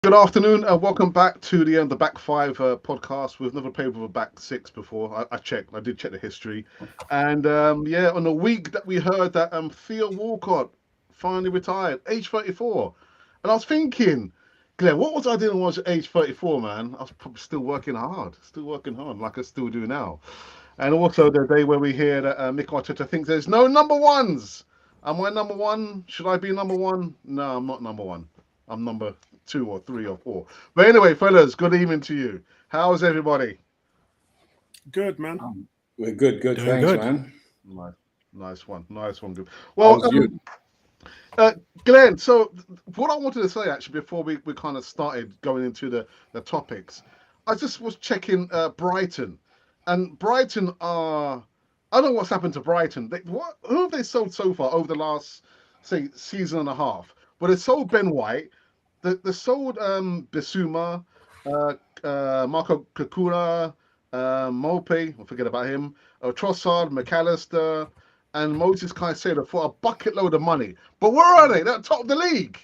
Good afternoon and welcome back to the Back Five podcast. We've never played with a back six before. I checked. I did check the history, and on the week that we heard that Theo Walcott finally retired, age 34, and I was thinking, Glenn, what was I doing when I was age 34, man? I was probably still working hard, like I still do now. And also the day where we hear that Mikel Arteta thinks there's no number ones. Am I number one? Should I be number one? No, I'm not number one. I'm number two or three or four. But anyway, fellas, good evening to you. How's everybody? Good, man. We're good. Doing Thanks, good. man. Nice one. Good. Well, How's you? Glenn. So, what I wanted to say actually before we kind of started going into the topics, I just was checking Brighton, and Brighton are. I don't know what's happened to Brighton. Who have they sold so far over the last, say, season and a half? Well, they sold Ben White. They sold Bissouma, Marco Kakuna, Mope, I forget about him, Trossard, McAllister, and Moses Caicedo for a bucket load of money. But where are they? They're top of the league.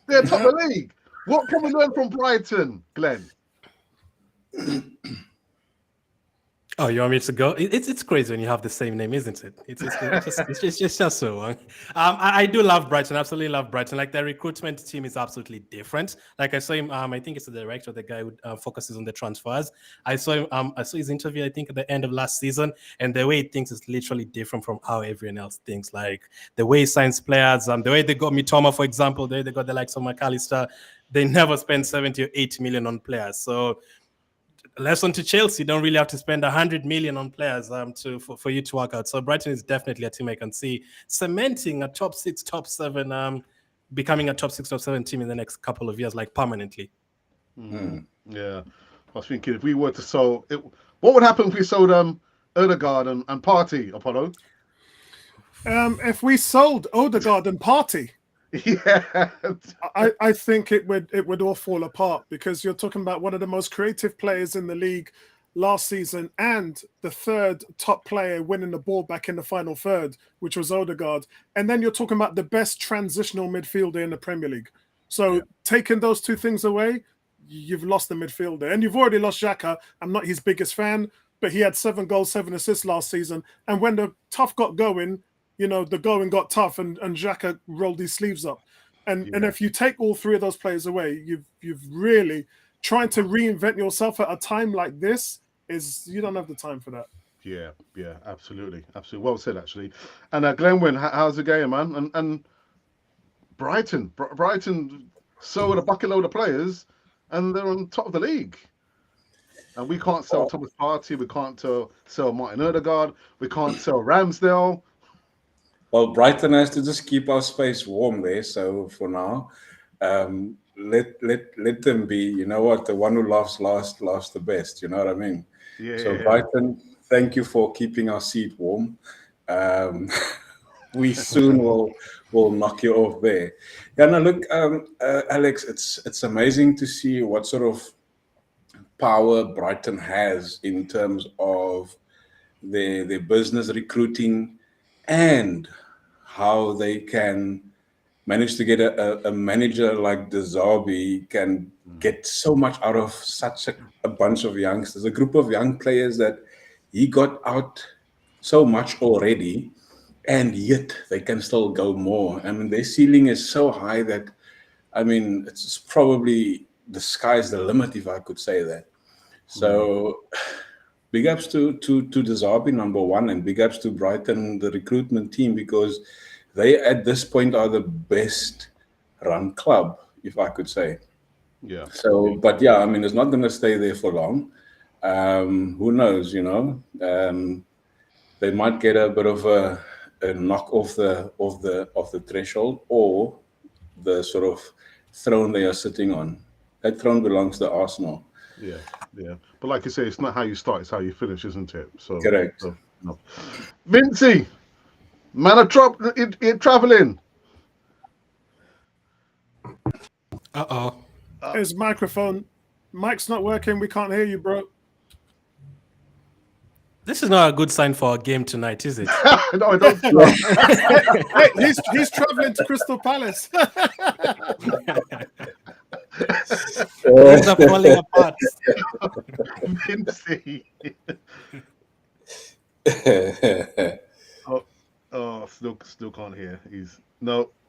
They're top of the league. What can we learn from Brighton, Glenn? Oh, you want me to go? It's crazy when you have the same name, isn't it? It's just so. I do love Brighton. Absolutely love Brighton. Like their recruitment team is absolutely different. Like I saw him. I think it's the director, the guy who focuses on the transfers. I saw him. I saw his interview. I think at the end of last season, and the way he thinks is literally different from how everyone else thinks. Like the way he signs players. The way they got Mitoma, for example. The way they got the likes of McAllister. They never spend 70 or 80 million on players. So. Lesson to Chelsea, you don't really have to spend 100 million on players for you to work out. So Brighton is definitely a team I can see cementing a top 6, top 7, becoming a top 6, top 7 team in the next couple of years, like permanently. Yeah, I was thinking if we were to sell it, what would happen if we sold Odegaard and Partey, Apollo? If we sold Odegaard and Partey, Yeah, I think it would all fall apart because you're talking about one of the most creative players in the league last season and the third top player winning the ball back in the final third, which was Odegaard. And then you're talking about the best transitional midfielder in the Premier League. So taking those two things away, you've lost the midfielder. And you've already lost Xhaka. I'm not his biggest fan, but he had 7 goals, 7 assists last season. And when the tough got going, the going got tough and Xhaka rolled his sleeves up. And if you take all 3 of those players away, you've really trying to reinvent yourself at a time like this you don't have the time for that. Yeah, absolutely. Well said, actually. And Glenwyn, how's the game, man? And Brighton sold a bucket load of players, and they're on top of the league. And we can't sell Thomas Partey, we can't sell Martin Odegaard, we can't sell Ramsdale. Well, Brighton has to just keep our space warm there. So for now, let them be. You know what? The one who laughs last the best. You know what I mean? Yeah. So Brighton, thank you for keeping our seat warm. We soon will knock you off there. Yeah. Now look, Alex, it's amazing to see what sort of power Brighton has in terms of their business recruiting and how they can manage to get a manager like De Zerbi can get so much out of such a bunch of youngsters, a group of young players that he got out so much already, and yet they can still go more. I mean, their ceiling is so high that, I mean, it's probably the sky's the limit, if I could say that. So big ups to De Zerbi, number one, and big ups to Brighton, the recruitment team, because they at this point are the best run club, if I could say. Yeah. So, but yeah, I mean, it's not going to stay there for long. Who knows? They might get a bit of a knock off the threshold, or the sort of throne they are sitting on. That throne belongs to Arsenal. Yeah. But like you say, it's not how you start; it's how you finish, isn't it? So correct. No. Vincey, man of traveling. His mic's not working. We can't hear you, bro. This is not a good sign for a game tonight, is it? No, I don't. Hey, he's traveling to Crystal Palace. Things are falling apart. Vinci. Still can't hear.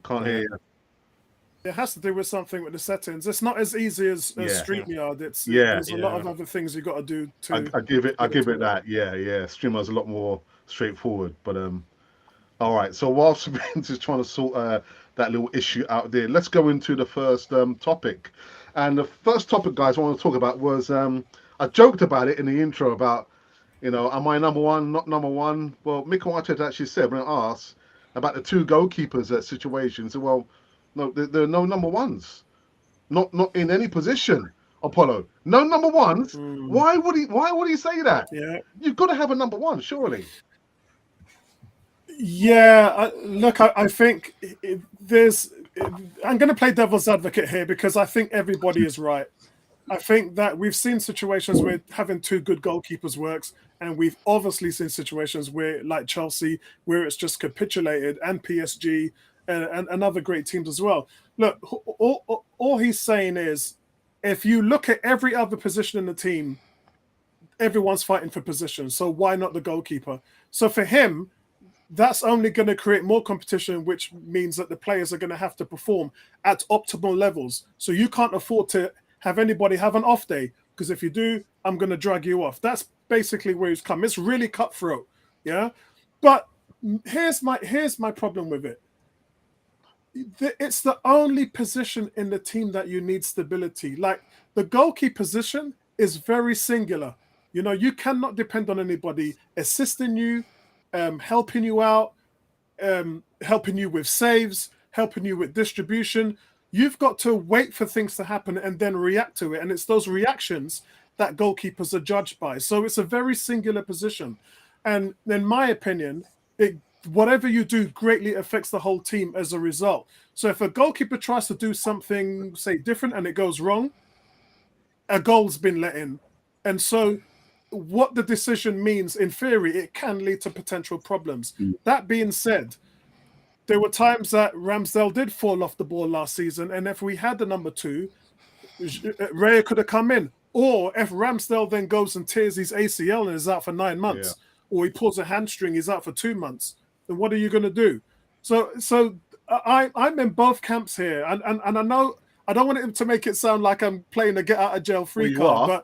Can't hear you. It has to do with something with the settings. It's not as easy as Yeah. StreamYard. Yeah. There's a lot of other things you got to do to. I give it that. Yeah. StreamYard's a lot more straightforward. But all right. So whilst Vince is trying to sort that little issue out there, let's go into the first topic. And the first topic, guys, I want to talk about was I joked about it in the intro about, am I number one, not number one? Well, Mikel Arteta actually said when I asked about the two goalkeepers at situations, well, no, there are no number ones, not in any position. Apollo, no number ones. Why would he say that? Yeah, you've got to have a number one, surely. Yeah, look, I think there's. I'm going to play devil's advocate here because I think everybody is right. I think that we've seen situations where having two good goalkeepers works, and we've obviously seen situations where, like Chelsea, where it's just capitulated, and PSG and other great teams as well. Look, all he's saying is, if you look at every other position in the team, everyone's fighting for position. So why not the goalkeeper? So for him, that's only going to create more competition, which means that the players are going to have to perform at optimal levels. So you can't afford to have anybody have an off day, because if you do, I'm going to drag you off. That's basically where he's come. It's really cutthroat, yeah. But here's my problem with it. It's the only position in the team that you need stability. Like the goalkeeper position is very singular. You cannot depend on anybody assisting you, helping you out, helping you with saves, helping you with distribution. You've got to wait for things to happen and then react to it. And it's those reactions that goalkeepers are judged by. So it's a very singular position. And in my opinion, whatever you do greatly affects the whole team as a result. So if a goalkeeper tries to do something, say, different and it goes wrong, a goal's been let in. And so what the decision means, in theory, it can lead to potential problems. That being said, there were times that Ramsdale did fall off the ball last season, and if we had the number two, Raya could have come in. Or if Ramsdale then goes and tears his ACL and is out for 9 months, or he pulls a hamstring, he's out for 2 months, then what are you going to do? So I'm in both camps here, and I know I don't want it to make it sound like I'm playing a get out of jail free card,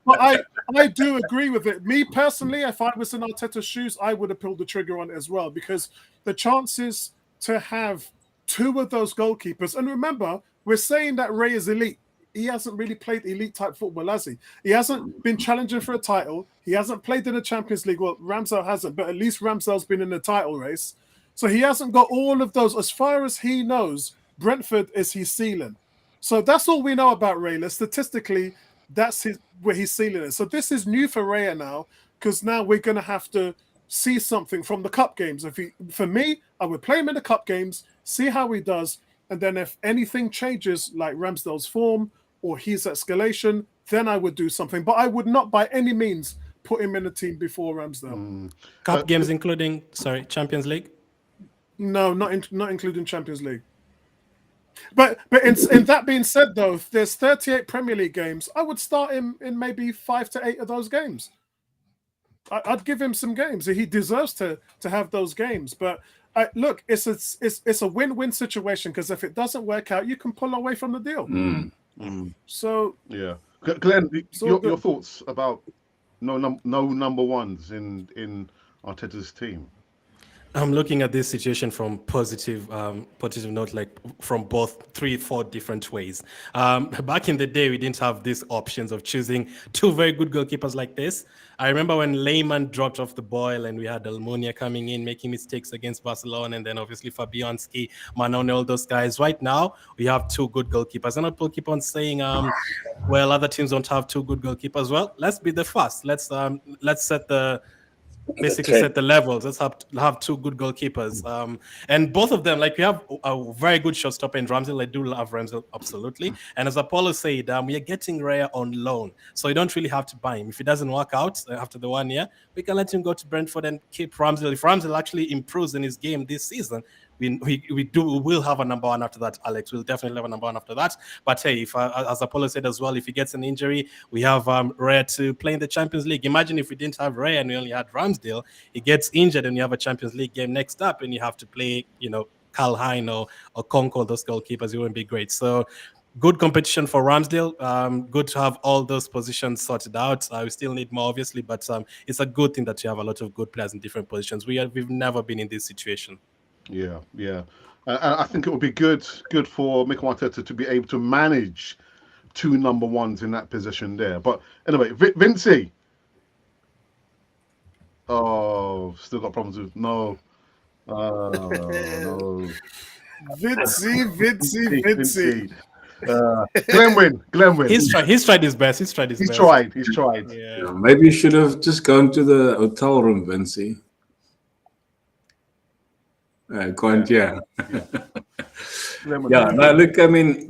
but I do agree with it. Me personally, if I was in Arteta's shoes, I would have pulled the trigger on it as well, because the chances to have two of those goalkeepers, and remember, we're saying that Ray is elite. He hasn't really played elite type football, has he? He hasn't been challenging for a title. He hasn't played in the Champions League. Well, Ramsdale hasn't, but at least Ramsdale's been in the title race. So he hasn't got all of those. As far as he knows, Brentford is his ceiling. So that's all we know about Raya. Statistically, that's where his ceiling is. So this is new for Raya now, because now we're going to have to see something from the cup games. For me, I would play him in the cup games, see how he does, and then if anything changes, like Ramsdale's form or his escalation, then I would do something. But I would not by any means put him in the team before Ramsdale. Cup games including, Champions League? No, not including Champions League. But in that being said, though, if there's 38 Premier League games, I would start him in maybe 5 to 8 of those games. I'd give him some games. He deserves to have those games. But look, it's a win-win situation, because if it doesn't work out, you can pull away from the deal. So yeah, Glenn, your thoughts about no number ones in Arteta's team? I'm looking at this situation from positive note, like from both 3-4 different ways. Back in the day, we didn't have these options of choosing two very good goalkeepers like this. I remember when Lehmann dropped off the boil and we had Almunia coming in, making mistakes against Barcelona, and then obviously Fabianski, Manone, all those guys. Right now, we have two good goalkeepers. And people keep on saying, well, other teams don't have two good goalkeepers. Well, let's be the first. Let's set the levels. Let's have two good goalkeepers. And both of them, like, we have a very good shortstopper in Ramsdale. I do love Ramsdale, absolutely. And as Apollo said, we are getting Raya on loan. So you don't really have to buy him. If it doesn't work out after the 1 year, we can let him go to Brentford and keep Ramsdale. If Ramsdale actually improves in his game this season, we will have a number one after that, Alex. We'll definitely have a number one after that. But hey, if as Apollo said as well, if he gets an injury, we have Rare to play in the Champions League. Imagine if we didn't have Rare and we only had Ramsdale. He gets injured and you have a Champions League game next up, and you have to play, Karl Hein or Concord, those goalkeepers. It wouldn't be great. So good competition for Ramsdale. Good to have all those positions sorted out. We still need more, obviously, but it's a good thing that you have a lot of good players in different positions. We've never been in this situation. Yeah. I think it would be good for Mikel Arteta to be able to manage two number ones in that position there. But anyway, Vincey. Oh, still got problems with no. No. Vincey. Glenwyn. He's tried his best. He's tried. Yeah, maybe you should have just gone to the hotel room, Vincey. Yeah. No, look, I mean,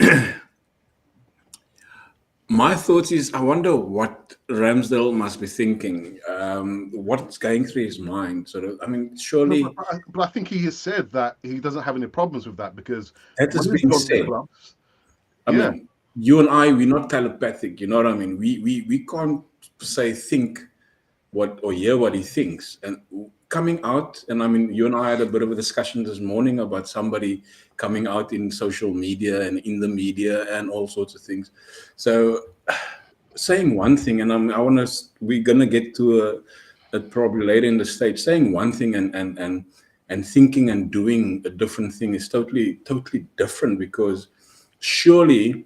my thoughts is, I wonder what Ramsdale must be thinking. What's going through his mind? Surely. But I think he has said that he doesn't have any problems with that because that has been said. I mean, you and I, we're not telepathic. You know what I mean? We can't say think what or hear what he thinks. And coming out, and I mean, you and I had a bit of a discussion this morning about somebody coming out in social media and in the media and all sorts of things. So saying one thing, and we're gonna get to a probably later in the stage, saying one thing and thinking and doing a different thing is totally different, because surely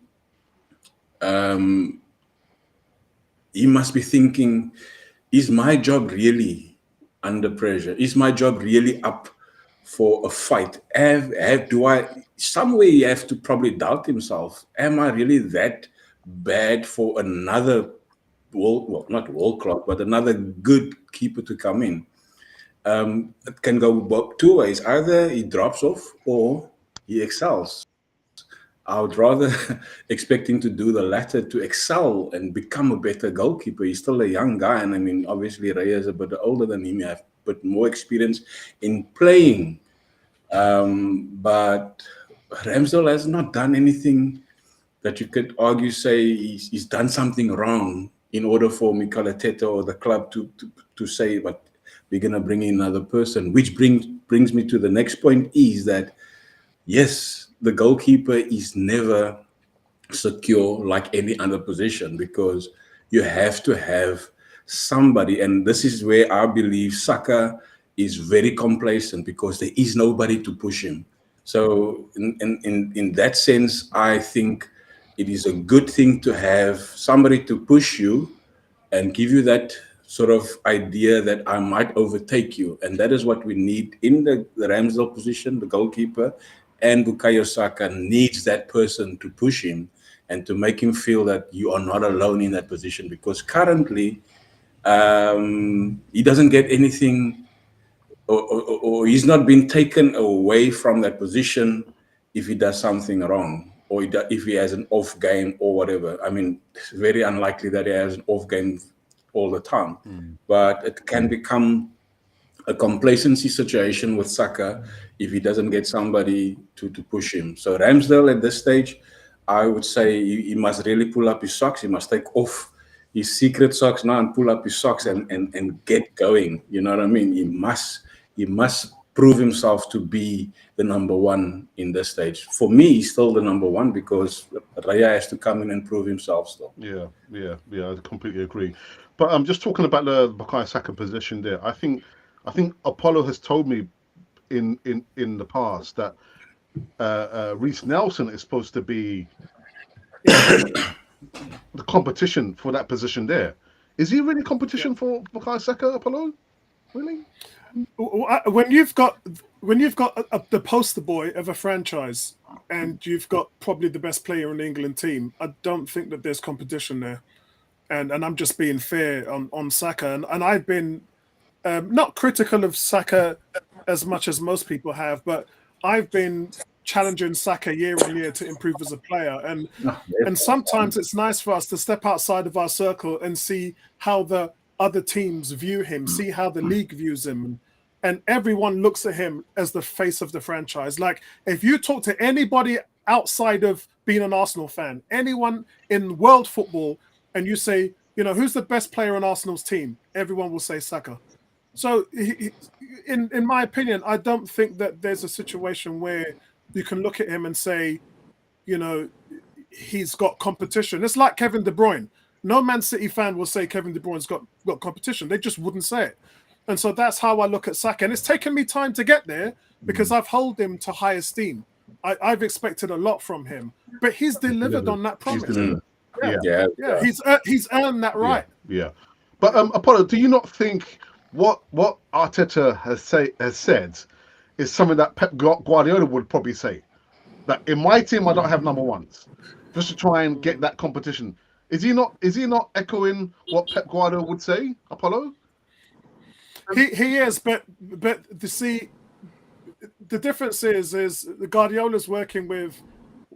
he must be thinking, is my job really under pressure? Is my job really up for a fight? Somewhere you have to probably doubt himself. Am I really that bad for another not world class, but another good keeper to come in? It can go two ways. Either he drops off or he excels. I would rather expect him to do the latter, to excel and become a better goalkeeper. He's still a young guy, and I mean, obviously Raya is a bit older than him. He has a bit more experience in playing. But Ramsdale has not done anything that you could argue, say he's done something wrong in order for Mikel Arteta or the club to say, but we're going to bring in another person. Which brings me to the next point, is that, yes, the goalkeeper is never secure like any other position, because you have to have somebody, and this is where I believe Saka is very complacent, because there is nobody to push him. So in that sense, I think it is a good thing to have somebody to push you and give you that sort of idea that I might overtake you. And that is what we need in the Ramsdale position, the goalkeeper. And Bukayo Saka needs that person to push him and to make him feel that you are not alone in that position, because currently he doesn't get anything, or he's not been taken away from that position if he does something wrong, or if he has an off game or whatever. I mean, it's very unlikely that he has an off game all the time, but it can become a complacency situation with Saka if he doesn't get somebody to push him. So Ramsdale at this stage, I would say he must really pull up his socks. He must take off his secret socks now and pull up his socks and get going. You know what I mean? He must prove himself to be the number one in this stage. For me, he's still the number one, because Raya has to come in and prove himself still. Yeah, I completely agree. But I'm just talking about the Bukayo Saka position there. I think Apollo has told me in the past that Reece Nelson is supposed to be the competition for that position there. Is he really competition for Bukayo Saka, Apollo? Really? When you've got the poster boy of a franchise and you've got probably the best player in the England team, I don't think that there's competition there. And I'm just being fair on Saka. And I've been not critical of Saka as much as most people have, but I've been challenging Saka year on year to improve as a player. And sometimes it's nice for us to step outside of our circle and see how the other teams view him, see how the league views him. and everyone looks at him as the face of the franchise. Like, if you talk to anybody outside of being an Arsenal fan, anyone in world football, and you say, you know, who's the best player on Arsenal's team? Everyone will say Saka. So, in my opinion, I don't think that there's a situation where you can look at him and say, you know, he's got competition. It's like Kevin De Bruyne. No Man City fan will say Kevin De Bruyne's got competition. They just wouldn't say it. And so that's how I look at Saka. And it's taken me time to get there because I've held him to high esteem. I've expected a lot from him, but he's delivered on that promise. Yeah. He's earned that right. Yeah. But Apollo, do you not think what Arteta has said is something that Pep Guardiola would probably say? That in my team I don't have number ones, just to try and get that competition. Is he not echoing what Pep Guardiola would say, Apollo? He is, but to see, the difference is the Guardiola's working with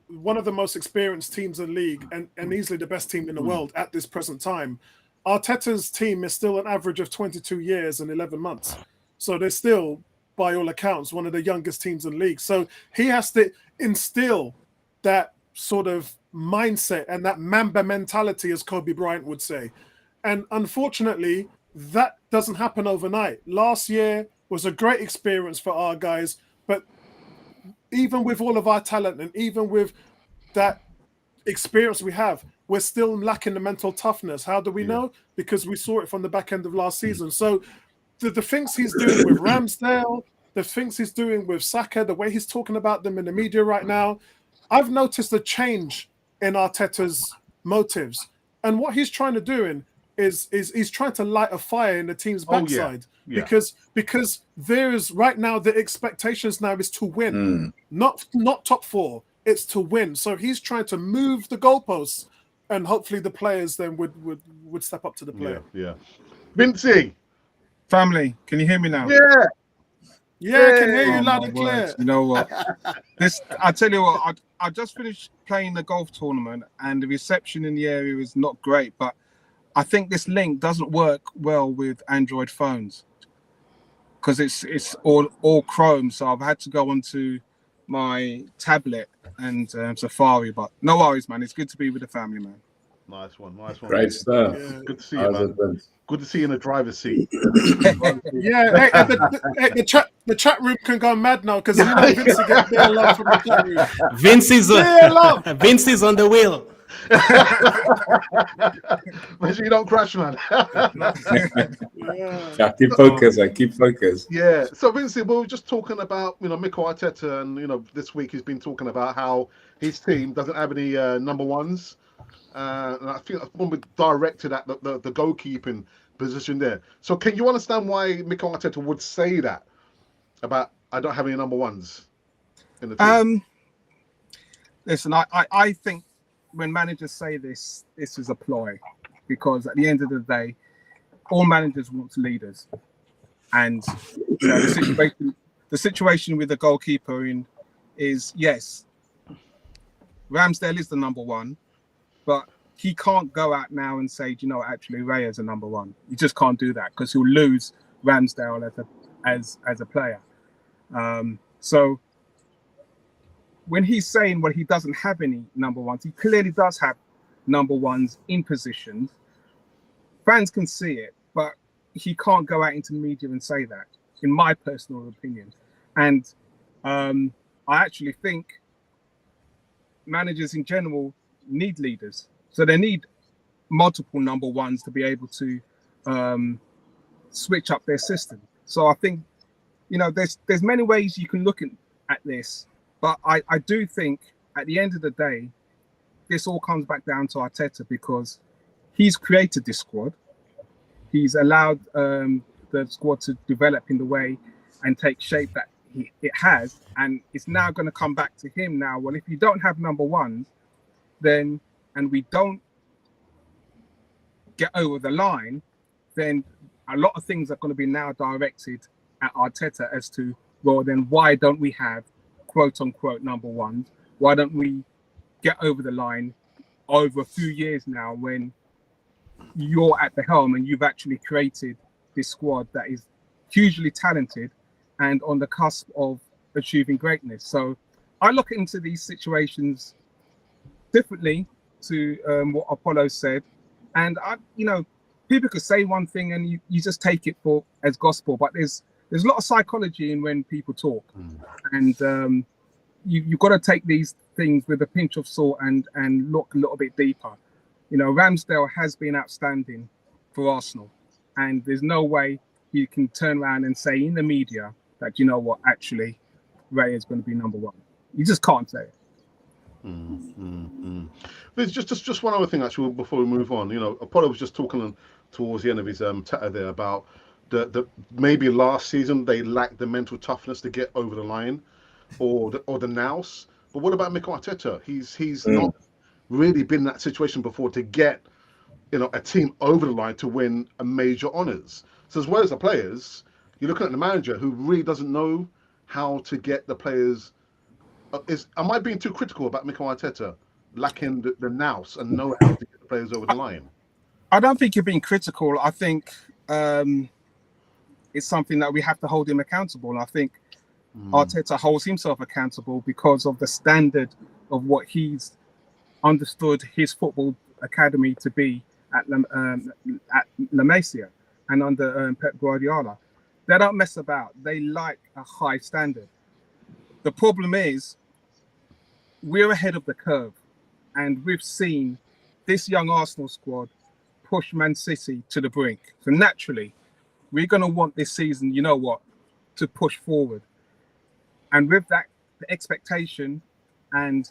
one of the most experienced teams in the league and easily the best team in the world at this present time. Arteta's team is still an average of 22 years and 11 months. So they're still, by all accounts, one of the youngest teams in the league. So he has to instill that sort of mindset and that Mamba mentality, as Kobe Bryant would say. And unfortunately, that doesn't happen overnight. Last year was a great experience for our guys, but even with all of our talent and even with that experience we have, we're still lacking the mental toughness. How do we know? Because we saw it from the back end of last season. So the things he's doing with Ramsdale, the things he's doing with Saka, the way he's talking about them in the media right now, I've noticed a change in Arteta's motives. And what he's trying to do is he's trying to light a fire in the team's backside. Because there is right now, the expectations now is to win, not top four. It's to win. So he's trying to move the goalposts, and hopefully the players then would step up to the plate. Yeah. Vincey, family, can you hear me now? Yeah, I can hear you loud and clear. Words. You know what? I tell you what, I just finished playing the golf tournament, and the reception in the area is not great, but I think this link doesn't work well with Android phones because it's all Chrome. So I've had to go onto my tablet and Safari. But no worries, man. It's good to be with the family, man. Nice one. Great stuff. Yeah. Good to see you, man. Good to see you in the driver's seat. Yeah, the chat room can go mad now because you know Vince gets their love from the chat room. Vince is on the wheel. Make sure you don't crash, man. Keep focus. Yeah. So Vince, we were just talking about, you know, Mikel Arteta, and you know, this week he's been talking about how his team doesn't have any number ones. And I think that's probably directed at the goalkeeping position there. So can you understand why Mikel Arteta would say that about I don't have any number ones in the team? Listen, I think when managers say this is a ploy, because at the end of the day, all managers want leaders, and you know, the situation with the goalkeeper is yes, Ramsdale is the number one, but he can't go out now and say, you know, actually Raya's a number one. You just can't do that because he'll lose Ramsdale as a player. So when he's saying, well, he doesn't have any number ones, he clearly does have number ones in positions. Fans can see it, but he can't go out into the media and say that, in my personal opinion. And I actually think managers in general need leaders. So they need multiple number ones to be able to switch up their system. So I think, you know, there's many ways you can look at this. But I do think at the end of the day, this all comes back down to Arteta because he's created this squad. He's allowed the squad to develop in the way and take shape that it has. And it's now going to come back to him now. Well, if you don't have number ones, then, and we don't get over the line, then a lot of things are going to be now directed at Arteta as to, well, then why don't we have quote unquote number ones? Why don't we get over the line over a few years now when you're at the helm and you've actually created this squad that is hugely talented and on the cusp of achieving greatness. So I look into these situations differently to what Apollo said. And people could say one thing and you just take it for as gospel, but there's a lot of psychology in when people talk. And you've got to take these things with a pinch of salt and look a little bit deeper. Ramsdale has been outstanding for Arsenal, and there's no way you can turn around and say in the media that, actually Ray is going to be number one. You just can't say it. There's just one other thing actually before we move on. Apollo was just talking towards the end of his chatter there about the maybe last season they lacked the mental toughness to get over the line, or the nous. But what about Mikel Arteta? He's not really been in that situation before to get a team over the line to win a major honours. So as well as the players, you're looking at the manager who really doesn't know how to get the players. Am I being too critical about Mikel Arteta lacking the nous and know how to get the players over the line? I don't think you're being critical. I think it's something that we have to hold him accountable. And I think Arteta holds himself accountable because of the standard of what he's understood his football academy to be at La Masia and under Pep Guardiola. They don't mess about. They like a high standard. The problem is we're ahead of the curve, and we've seen this young Arsenal squad push Man City to the brink. So naturally, we're going to want this season, to push forward. And with that, the expectation and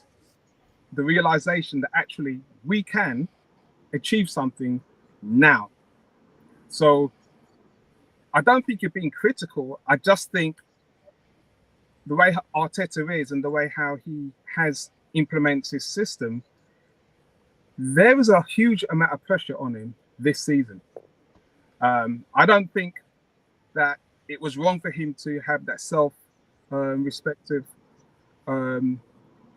the realization that actually we can achieve something now. So I don't think you're being critical. I just think the way Arteta is and the way how he has implements his system, there is a huge amount of pressure on him this season. I don't think that it was wrong for him to have that self-respective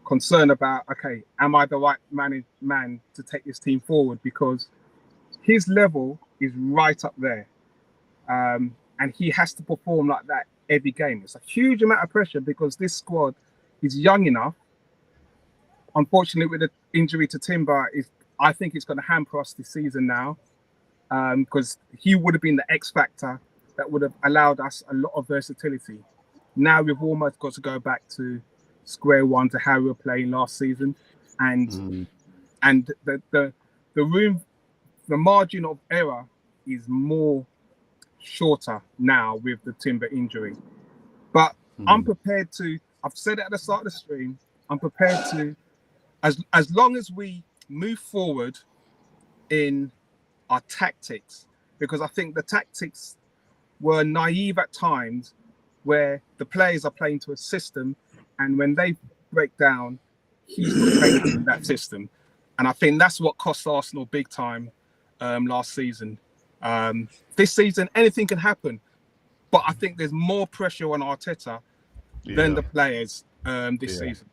concern about, okay, am I the right man to take this team forward? Because his level is right up there. And he has to perform like that every game. It's a huge amount of pressure because this squad is young enough. Unfortunately, with the injury to Timber, I think it's going to hamper us this season now, because he would have been the X factor that would have allowed us a lot of versatility. Now we've almost got to go back to square one to how we were playing last season, and the room, the margin of error is more shorter now with the Timber injury. But I'm prepared to. I've said it at the start of the stream. I'm prepared to, as long as we move forward in our tactics, because I think the tactics were naive at times, where the players are playing to a system, and when they break down, he's not playing in that system. And I think that's what cost Arsenal big time last season. This season, anything can happen, but I think there's more pressure on Arteta than the players this season.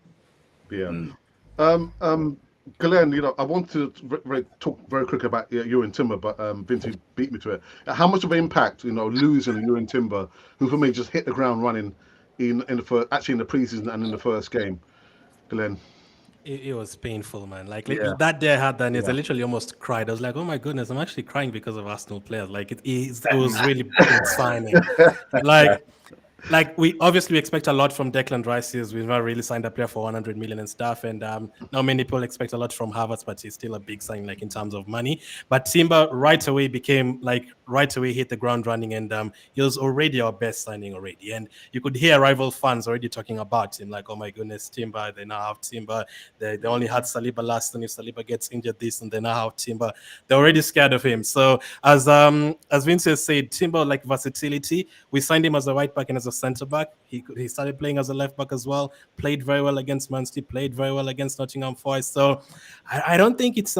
Glenn, I want to talk very quickly about you and Timber, but Vinci beat me to it. How much of an impact, losing you and Timber, who for me just hit the ground running in the preseason and in the first game, Glenn? It was painful, man. That day I had that news, I literally almost cried. I was like, oh my goodness, I'm actually crying because of Arsenal players. It was really exciting. We obviously expect a lot from Declan Rice. We've not really signed a player for 100 million and stuff, and not many people expect a lot from Havertz, but he's still a big sign, in terms of money. But Timber right away hit the ground running, and he was already our best signing already. And you could hear rival fans already talking about him, like, oh my goodness, Timber, they now have Timber. They only had Saliba last, and if Saliba gets injured this, and they now have Timber. They're already scared of him. So as Vince has said, Timber versatility. We signed him as a right back and as a centre back. He started playing as a left back as well. Played very well against Man City. Played very well against Nottingham Forest. So I don't think it's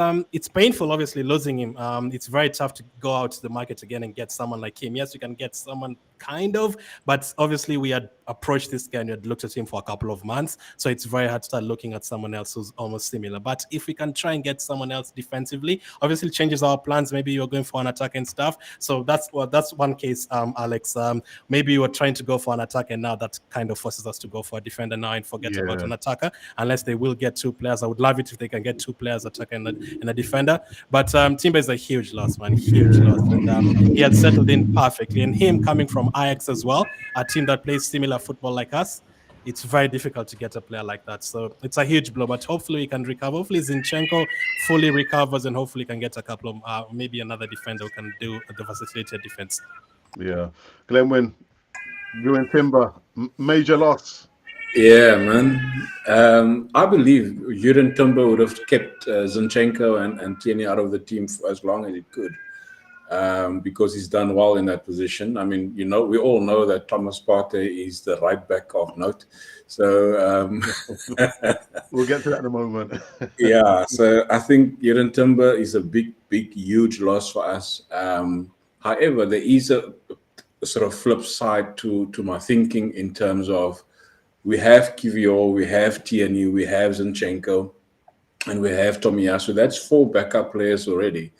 painful. Obviously losing him. It's very tough to go out to the market again and get someone like him. Yes, you can get someone kind of, but obviously we had approached this guy and we had looked at him for a couple of months. So it's very hard to start looking at someone else who's almost similar. But if we can try and get someone else defensively, obviously changes our plans. Maybe you're going for an attack and stuff. So that's one case, Alex. Maybe you were trying to go for for an attacker, and now that kind of forces us to go for a defender now and forget about Yeah. an attacker, unless they will get 2 players. I would love it if they can get 2 players, attacker and a defender. But Timber is a huge loss, man, huge loss. And he had settled in perfectly. And him coming from Ajax as well, a team that plays similar football like us, it's very difficult to get a player like that. So it's a huge blow, but hopefully we can recover. Hopefully Zinchenko fully recovers, and hopefully can get a couple of, maybe another defender who can do the facilitated defense. Yeah. Glenwyn, you and Timber, major loss. Yeah, man. I believe Jurgen Timber would have kept Zinchenko and Tierney out of the team for as long as he could. Because he's done well in that position. I mean, we all know that Thomas Partey is the right back of note. So we'll get to that in a moment. Yeah, so I think Jurgen Timber is a big, huge loss for us. However, there is a sort of flip side to my thinking in terms of we have Kivior, we have Tierney, we have Zinchenko, and we have Tomiyasu. That's 4 backup players already.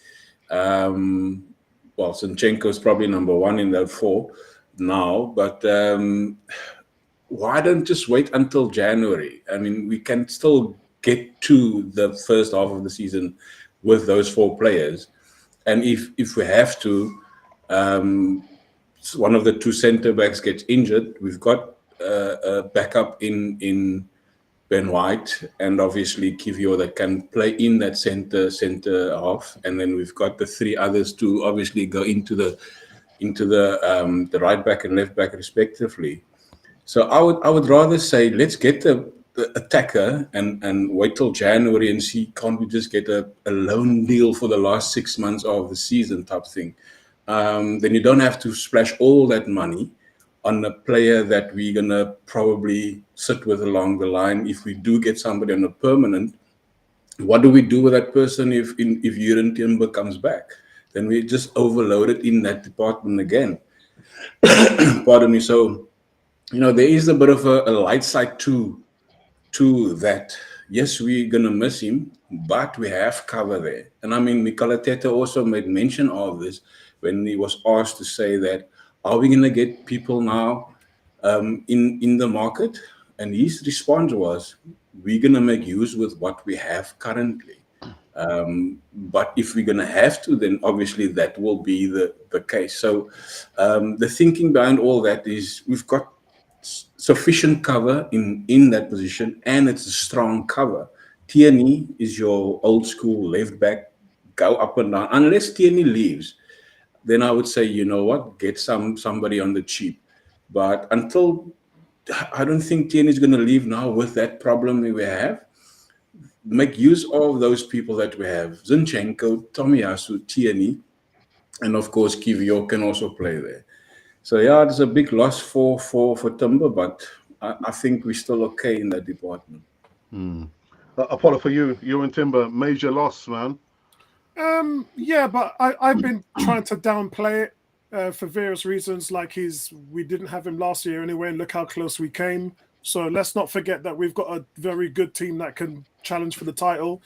Well, Zinchenko is probably number 1 in that 4 now, but why don't just wait until January? I mean, we can still get to the first half of the season with those 4 players. And if we have to, one of the 2 centre backs gets injured, we've got a backup in Ben White, and obviously Kivior that can play in that center half, and then we've got the 3 others to obviously go into the right back and left back respectively. So I would rather say let's get the attacker and wait till January and see, can't we just get a loan deal for the last 6 months of the season type thing. Then you don't have to splash all that money on a player that we're going to probably sit with along the line. If we do get somebody on a permanent, what do we do with that person if Jurgen Timber comes back? Then we just overload it in that department again. Pardon me. So, there is a bit of a light side to that. Yes, we're going to miss him, but we have cover there. And I mean, Mikel Arteta also made mention of this when he was asked to say that, are we going to get people now in the market? And his response was, we're going to make use with what we have currently. But if we're going to have to, then obviously that will be the case. So the thinking behind all that is we've got sufficient cover in that position, and it's a strong cover. Tierney is your old school left back, go up and down. Unless Tierney leaves, then I would say, you know what, get somebody on the cheap. But until, I don't think Tierney is going to leave now with that problem that we have. Make use of those people that we have. Zinchenko, Tomiyasu, Tierney, and of course Kivior can also play there. So yeah, it's a big loss for Timber, but I think we're still okay in that department. Apollo, for you and Timber, major loss, man. Yeah, but I've been trying to downplay it for various reasons. Like we didn't have him last year anyway, and look how close we came. So let's not forget that we've got a very good team that can challenge for the title.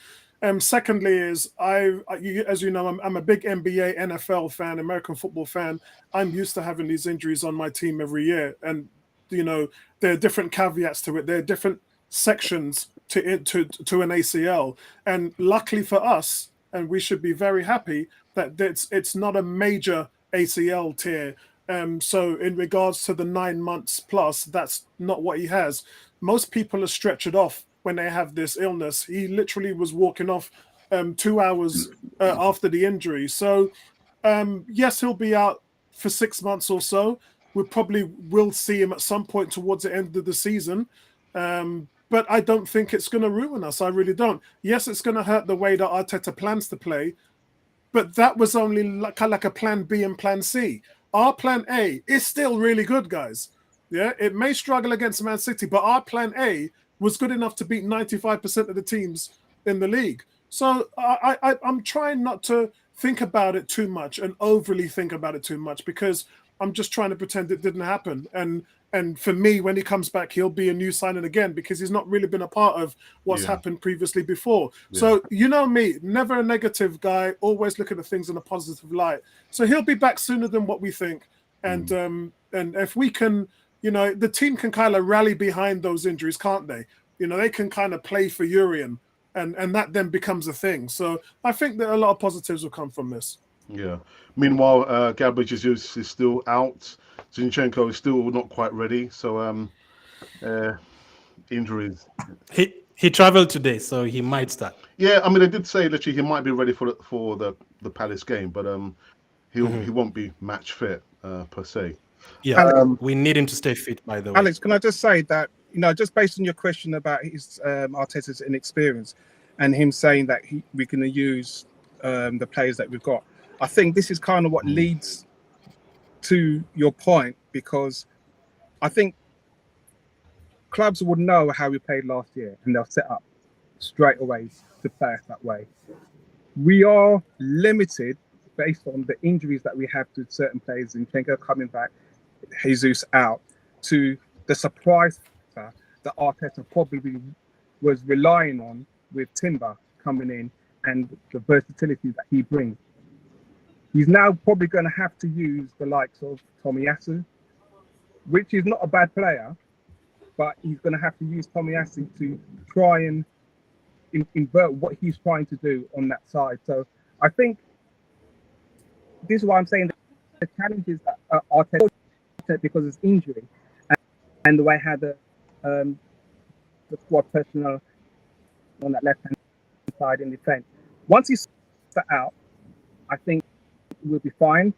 Secondly, is as you know, I'm a big NBA, NFL fan, American football fan. I'm used to having these injuries on my team every year, and there are different caveats to it. There are different sections to an ACL, and luckily for us, and we should be very happy that it's not a major ACL tear. So in regards to the 9 months plus, that's not what he has. Most people are stretchered off when they have this illness. He literally was walking off 2 hours after the injury. So yes, he'll be out for 6 months or so. We probably will see him at some point towards the end of the season. But I don't think it's going to ruin us. I really don't. Yes, it's going to hurt the way that Arteta plans to play, but that was only like a plan B and plan C. Our plan A is still really good, guys. Yeah, it may struggle against Man City, but our plan A was good enough to beat 95% of the teams in the league. So I'm trying not to think about it too much and overly think about it too much, because I'm just trying to pretend it didn't happen. And for me, when he comes back, he'll be a new signing again, because he's not really been a part of what's happened previously before. Yeah. So, you know me, never a negative guy, always look at the things in a positive light. So he'll be back sooner than what we think. And and if we can you know, the team can kind of rally behind those injuries, can't they? You know, they can kind of play for Urian, and that then becomes a thing. So I think that a lot of positives will come from this. Yeah. Meanwhile, Gabriel Jesus is still out. Zinchenko is still not quite ready. So injuries. He traveled today, so he might start. Yeah, I mean, they did say literally he might be ready for the Palace game, but he won't be match fit per se. Yeah, we need him to stay fit. By the way, Alex, can I just say that, you know, just based on your question about his Arteta's inexperience and him saying that we're going to use the players that we've got, I think this is kind of what leads to your point, because I think clubs would know how we played last year and they'll set up straight away to play us that way. We are limited based on the injuries that we have to certain players, Zinchenko coming back, Jesus out, to the surprise factor that Arteta probably was relying on with Timber coming in and the versatility that he brings. He's now probably going to have to use the likes of Tomiyasu, which is not a bad player, but he's going to have to use Tomiyasu to try and invert what he's trying to do on that side. So I think this is why I'm saying the challenges that Arteta, because of his injury and the way how the squad personnel on that left hand side in defence. Once he's out, I think we'll be fine.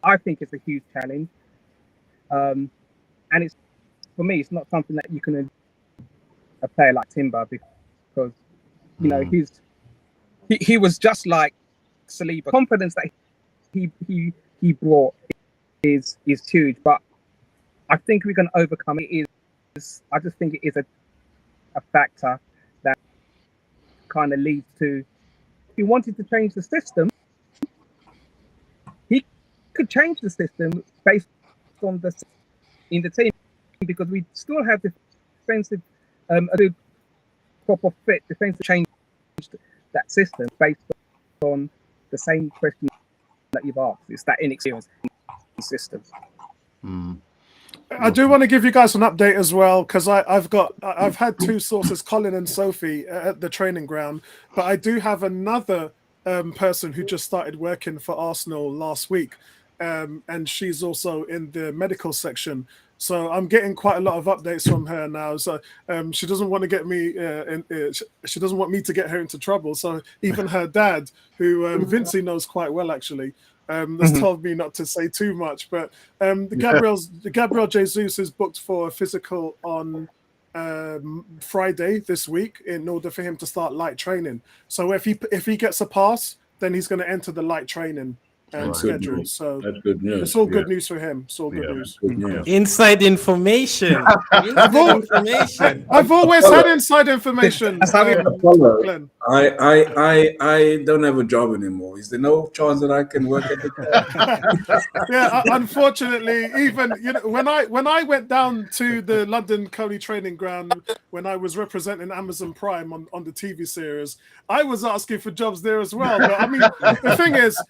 I think it's a huge challenge, and it's, for me, it's not something that you can a player like Timber, because you know he was just like Saliba. Confidence that he brought is huge, but I think we can overcome it. I just think it is a factor that kind of leads to, if he wanted to change the system, he could change the system based on the team, because we still have defensive a good proper fit defensive change that system based on the same question that you've asked. It's that inexperience system. I do want to give you guys an update as well, because I've had two sources, Colin and Sophie, at the training ground, but I do have another person who just started working for Arsenal last week, and she's also in the medical section. So I'm getting quite a lot of updates from her now. So she doesn't want to get me. She doesn't want me to get her into trouble. So even her dad, who Vincey knows quite well, actually, has told me not to say too much. But Gabriel Jesus is booked for a physical on Friday this week in order for him to start light training. So if he gets a pass, then he's going to enter the light training schedule. So that's good news. It's all good news for him. It's all good news. Good news. Inside information. I've always had inside information. Glenn. I don't have a job anymore. Is there no chance that I can work at the Yeah, unfortunately, even when I went down to the London Coley training ground when I was representing Amazon Prime on the TV series, I was asking for jobs there as well. But I mean, the thing is,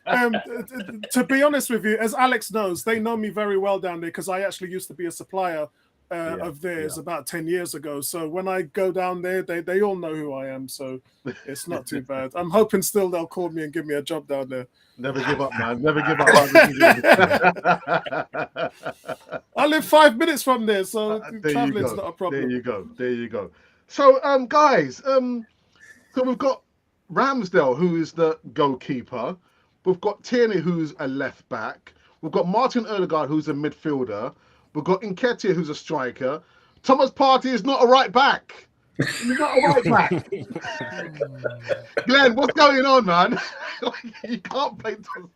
to be honest with you, as Alex knows, they know me very well down there because I actually used to be a supplier of theirs about 10 years ago. So when I go down there, they all know who I am. So it's not too bad. I'm hoping still they'll call me and give me a job down there. Never give up, man. Never give up. I live 5 minutes from there, so traveling's not a problem. There you go. So, guys, so we've got Ramsdale, who is the goalkeeper. We've got Tierney, who's a left back. We've got Martin Odegaard, who's a midfielder. We've got Nketiah, who's a striker. Thomas Partey is not a right back. He's not a right back. Glenn, what's going on, man? You can't play Thomas.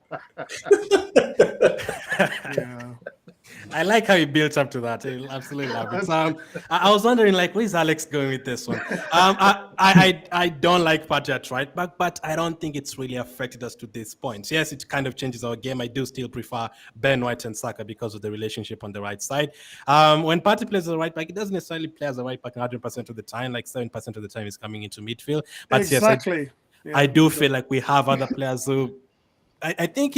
Yeah. I like how he built up to that. I absolutely love it. I was wondering, like, where's Alex going with this one? I don't like Partey at right back, but I don't think it's really affected us to this point. Yes, it kind of changes our game. I do still prefer Ben White and Saka because of the relationship on the right side. When Partey plays as a right back, he doesn't necessarily play as a right back 100% of the time. Like 7% of the time, he's coming into midfield. But exactly. Yes, I do feel like we have other players who I think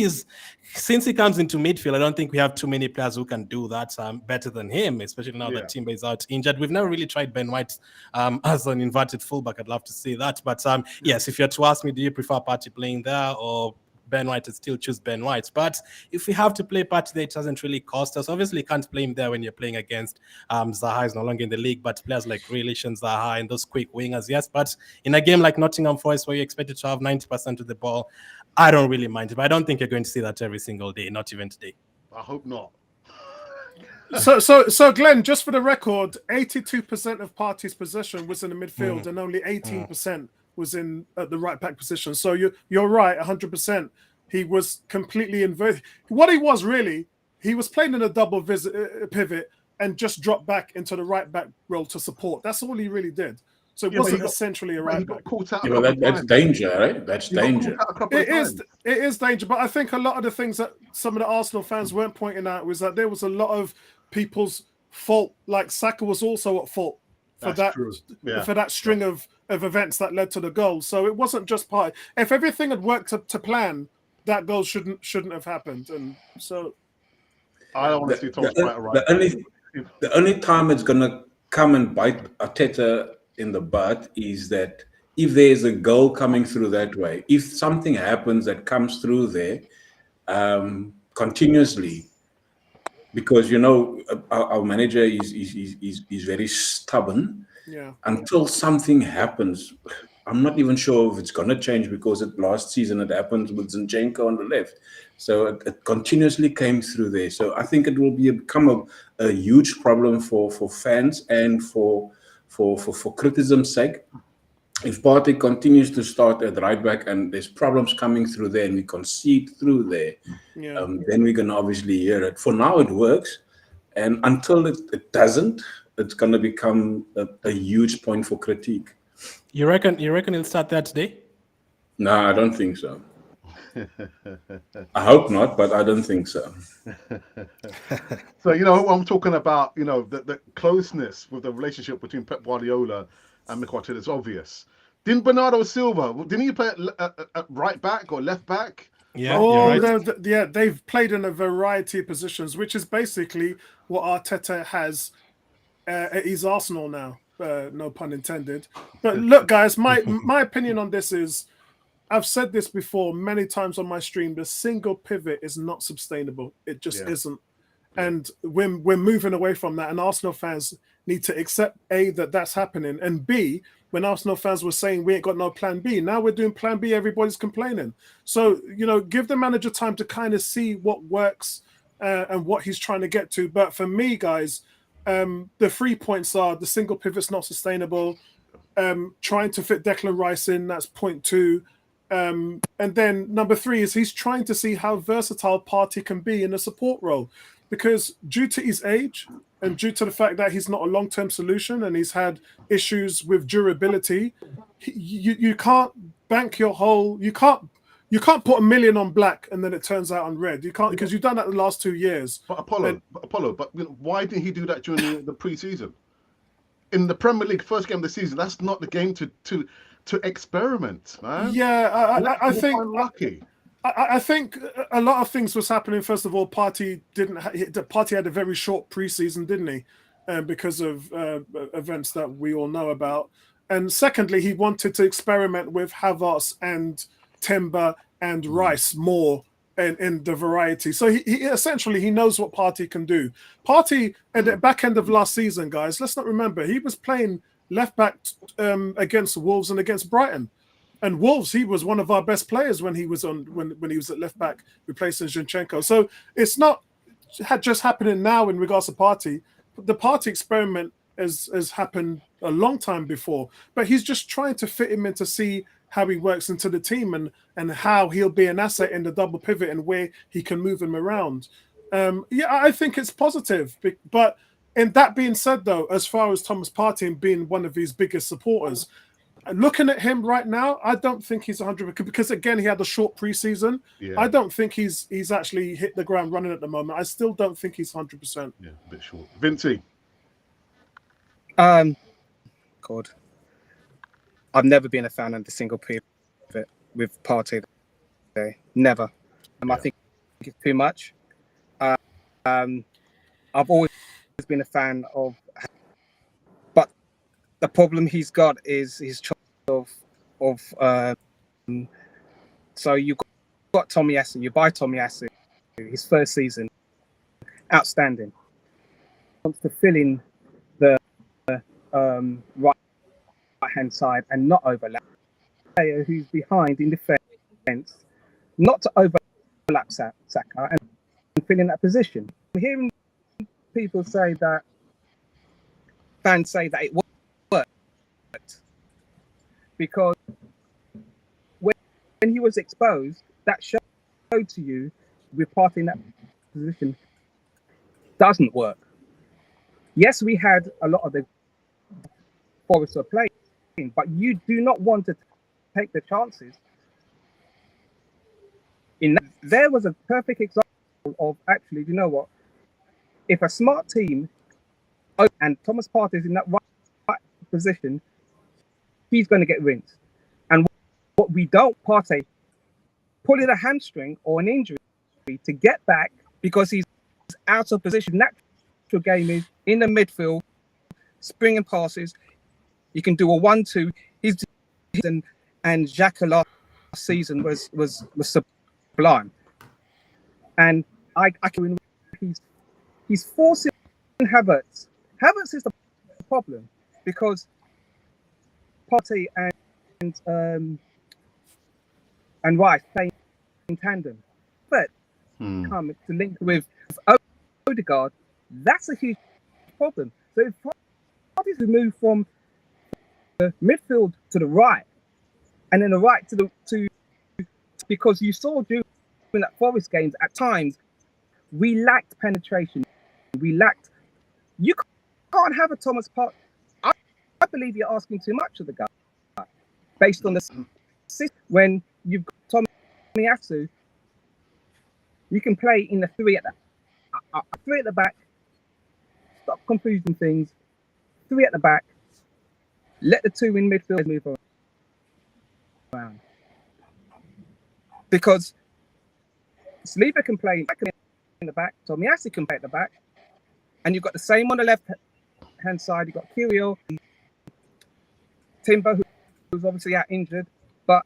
since he comes into midfield, I don't think we have too many players who can do that better than him, especially now that Timber is out injured. We've never really tried Ben White as an inverted fullback. I'd love to see that. But yes, if you're to ask me, do you prefer Partey playing there or Ben White, I'd still choose Ben White. But if we have to play Partey there, it doesn't really cost us. Obviously, you can't play him there when you're playing against Zaha is no longer in the league, but players like Grealish and Zaha and those quick wingers, yes. But in a game like Nottingham Forest, where you're expected to have 90% of the ball, I don't really mind it. But I don't think you're going to see that every single day, not even today. I hope not. So Glenn, just for the record, 82% of Partey's possession was in the midfield and only 18% was in the right back position. So you're right, 100%. He was completely inverted. What he was really, he was playing in a double pivot and just dropped back into the right back role to support. That's all he really did. So it wasn't essentially a right back. That's danger, right? That's danger. It is danger. But I think a lot of the things that some of the Arsenal fans weren't pointing out was that there was a lot of people's fault. Like Saka was also at fault for that string of events that led to the goal. So it wasn't just Partey. If everything had worked to plan, that goal shouldn't have happened. And so I don't want to see Thomas Partey right. The only time it's gonna come and bite Arteta in the butt is that if there's a goal coming through that way, if something happens that comes through there continuously, because our manager is very stubborn. Yeah. Until something happens, I'm not even sure if it's going to change, because last season it happened with Zinchenko on the left. So it continuously came through there. So I think it will become a huge problem for fans and for criticism's sake. If Partey continues to start at right back and there's problems coming through there and we concede through there, then we're going to obviously hear it. For now, it works. And until it doesn't, it's going to become a huge point for critique. You reckon he'll start that today? No, I don't think so. I hope not, but I don't think so. So, I'm talking about, the closeness with the relationship between Pep Guardiola and Mikel Arteta is obvious. Didn't Bernardo Silva, didn't he play at right back or left back? Yeah, right. They've played in a variety of positions, which is basically what Arteta has at his Arsenal now. No pun intended. But look, guys, my opinion on this is, I've said this before many times on my stream, the single pivot is not sustainable. It just isn't. And we're moving away from that. And Arsenal fans need to accept, A, that's happening. And B, when Arsenal fans were saying we ain't got no plan B, now we're doing plan B, everybody's complaining. So, give the manager time to kind of see what works and what he's trying to get to. But for me, guys, the 3 points are the single pivot's not sustainable. Trying to fit Declan Rice in, that's point 2. And then number 3 is he's trying to see how versatile Partey can be in a support role, because due to his age and due to the fact that he's not a long-term solution and he's had issues with durability, you can't bank your whole. You can't put $1 million on black and then it turns out on red. You can't, because you've done that the last 2 years. But Apollo, why didn't he do that during the pre-season? In the Premier League first game of the season, that's not the game to experiment, man. Yeah, I think unlucky. I think a lot of things was happening. First of all, Partey had a very short preseason, didn't he? Because of events that we all know about. And secondly, he wanted to experiment with Havertz and Timber and Rice more in the variety. So he essentially knows what Partey can do. Partey at the back end of last season, guys, let's not remember, he was playing left back against Wolves and against Brighton. And Wolves, he was one of our best players when he was when he was at left back, replacing Zinchenko. So it's not just happening now in regards to Partey. The Partey experiment has happened a long time before, but he's just trying to fit him in to see how he works into the team and how he'll be an asset in the double pivot and where he can move him around. I think it's positive. But in that being said, though, as far as Thomas Partey being one of his biggest supporters, looking at him right now, I don't think he's 100%, because again, he had a short preseason. Yeah. I don't think he's actually hit the ground running at the moment. I still don't think he's 100%. Yeah, a bit short. Vinci. God, I've never been a fan of the single pivot with Partey. Never. I think it's too much. I've always been a fan of, but the problem he's got is his choice of. So you got Tomiyasu. You buy Tomiyasu. His first season, outstanding. Wants to fill in the right hand side and not overlap. Player who's behind in defence, not to overlap Saka and fill in that position. I'm hearing people say that, fans say that it worked because when he was exposed, that showed to you with Partey in that position doesn't work. Yes, we had a lot of the Forest were playing, but you do not want to take the chances. There was a perfect example of actually, you know what? If a smart team and Thomas Partey is in that right position, he's going to get rinsed. And what we don't, Partey pulling a hamstring or an injury to get back because he's out of position. Natural game is in the midfield, springing passes. You can do a 1-2. And Xhaka last season was sublime. And he's forcing Havertz. Havertz is the problem because Partey and Rice playing in tandem. But come to link with Odegaard, that's a huge problem. So if Partey's moved from the midfield to the right, and then the right to because you saw during that Forest games at times we lacked penetration. You can't have a Thomas Partey. I believe you're asking too much of the guy based on the system. When you've got Tomiyasu, you can play in the three at the back. Stop confusing things. 3 at the back. Let the 2 in midfield move around. Because Saliba can play in the back, Tomiyasu can play at the back, and you've got the same on the left hand side. You've got Kirill, Timber, who's obviously out injured, but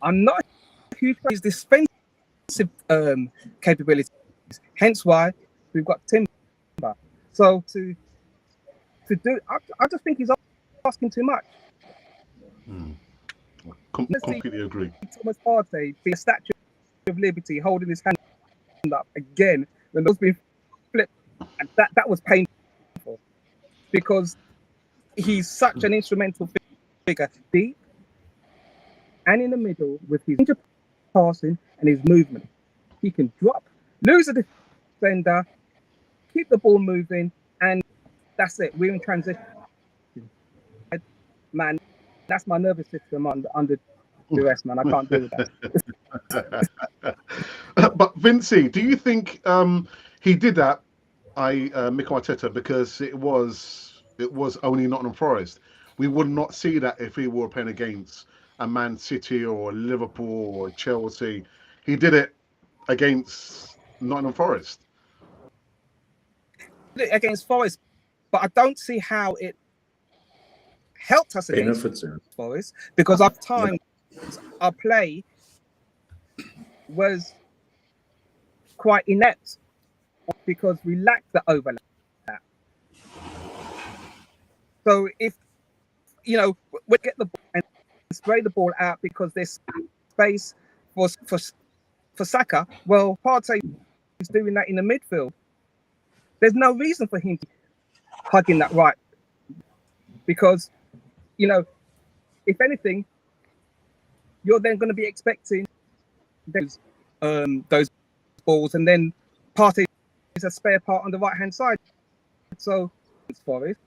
I'm not a huge fan of his defensive capabilities. Hence why we've got Timber. So to do, I just think he's asking too much. Completely agree. Thomas Partey be a Statue of Liberty holding his hand up again when those been flipped, and that was painful because he's such an instrumental figure deep and in the middle with his passing and his movement. He can drop, lose a defender, keep the ball moving, and that's it. We're in transition. Man, that's my nervous system under duress, man. I can't do that. But Vincey, do you think he did that, Mikel Arteta, because it was only Nottingham Forest? We would not see that if he were playing against a Man City or Liverpool or Chelsea. He did it against Nottingham Forest. Against Forest, but I don't see how it helped us against Forest because at times our play was quite inept because we lacked the overlap. So if we get the ball and spray the ball out because there's space for Saka, well, Partey is doing that in the midfield. There's no reason for him to hugging that right because, if anything, you're then going to be expecting those balls, and then Partey is a spare part on the right hand side. So it's Forest.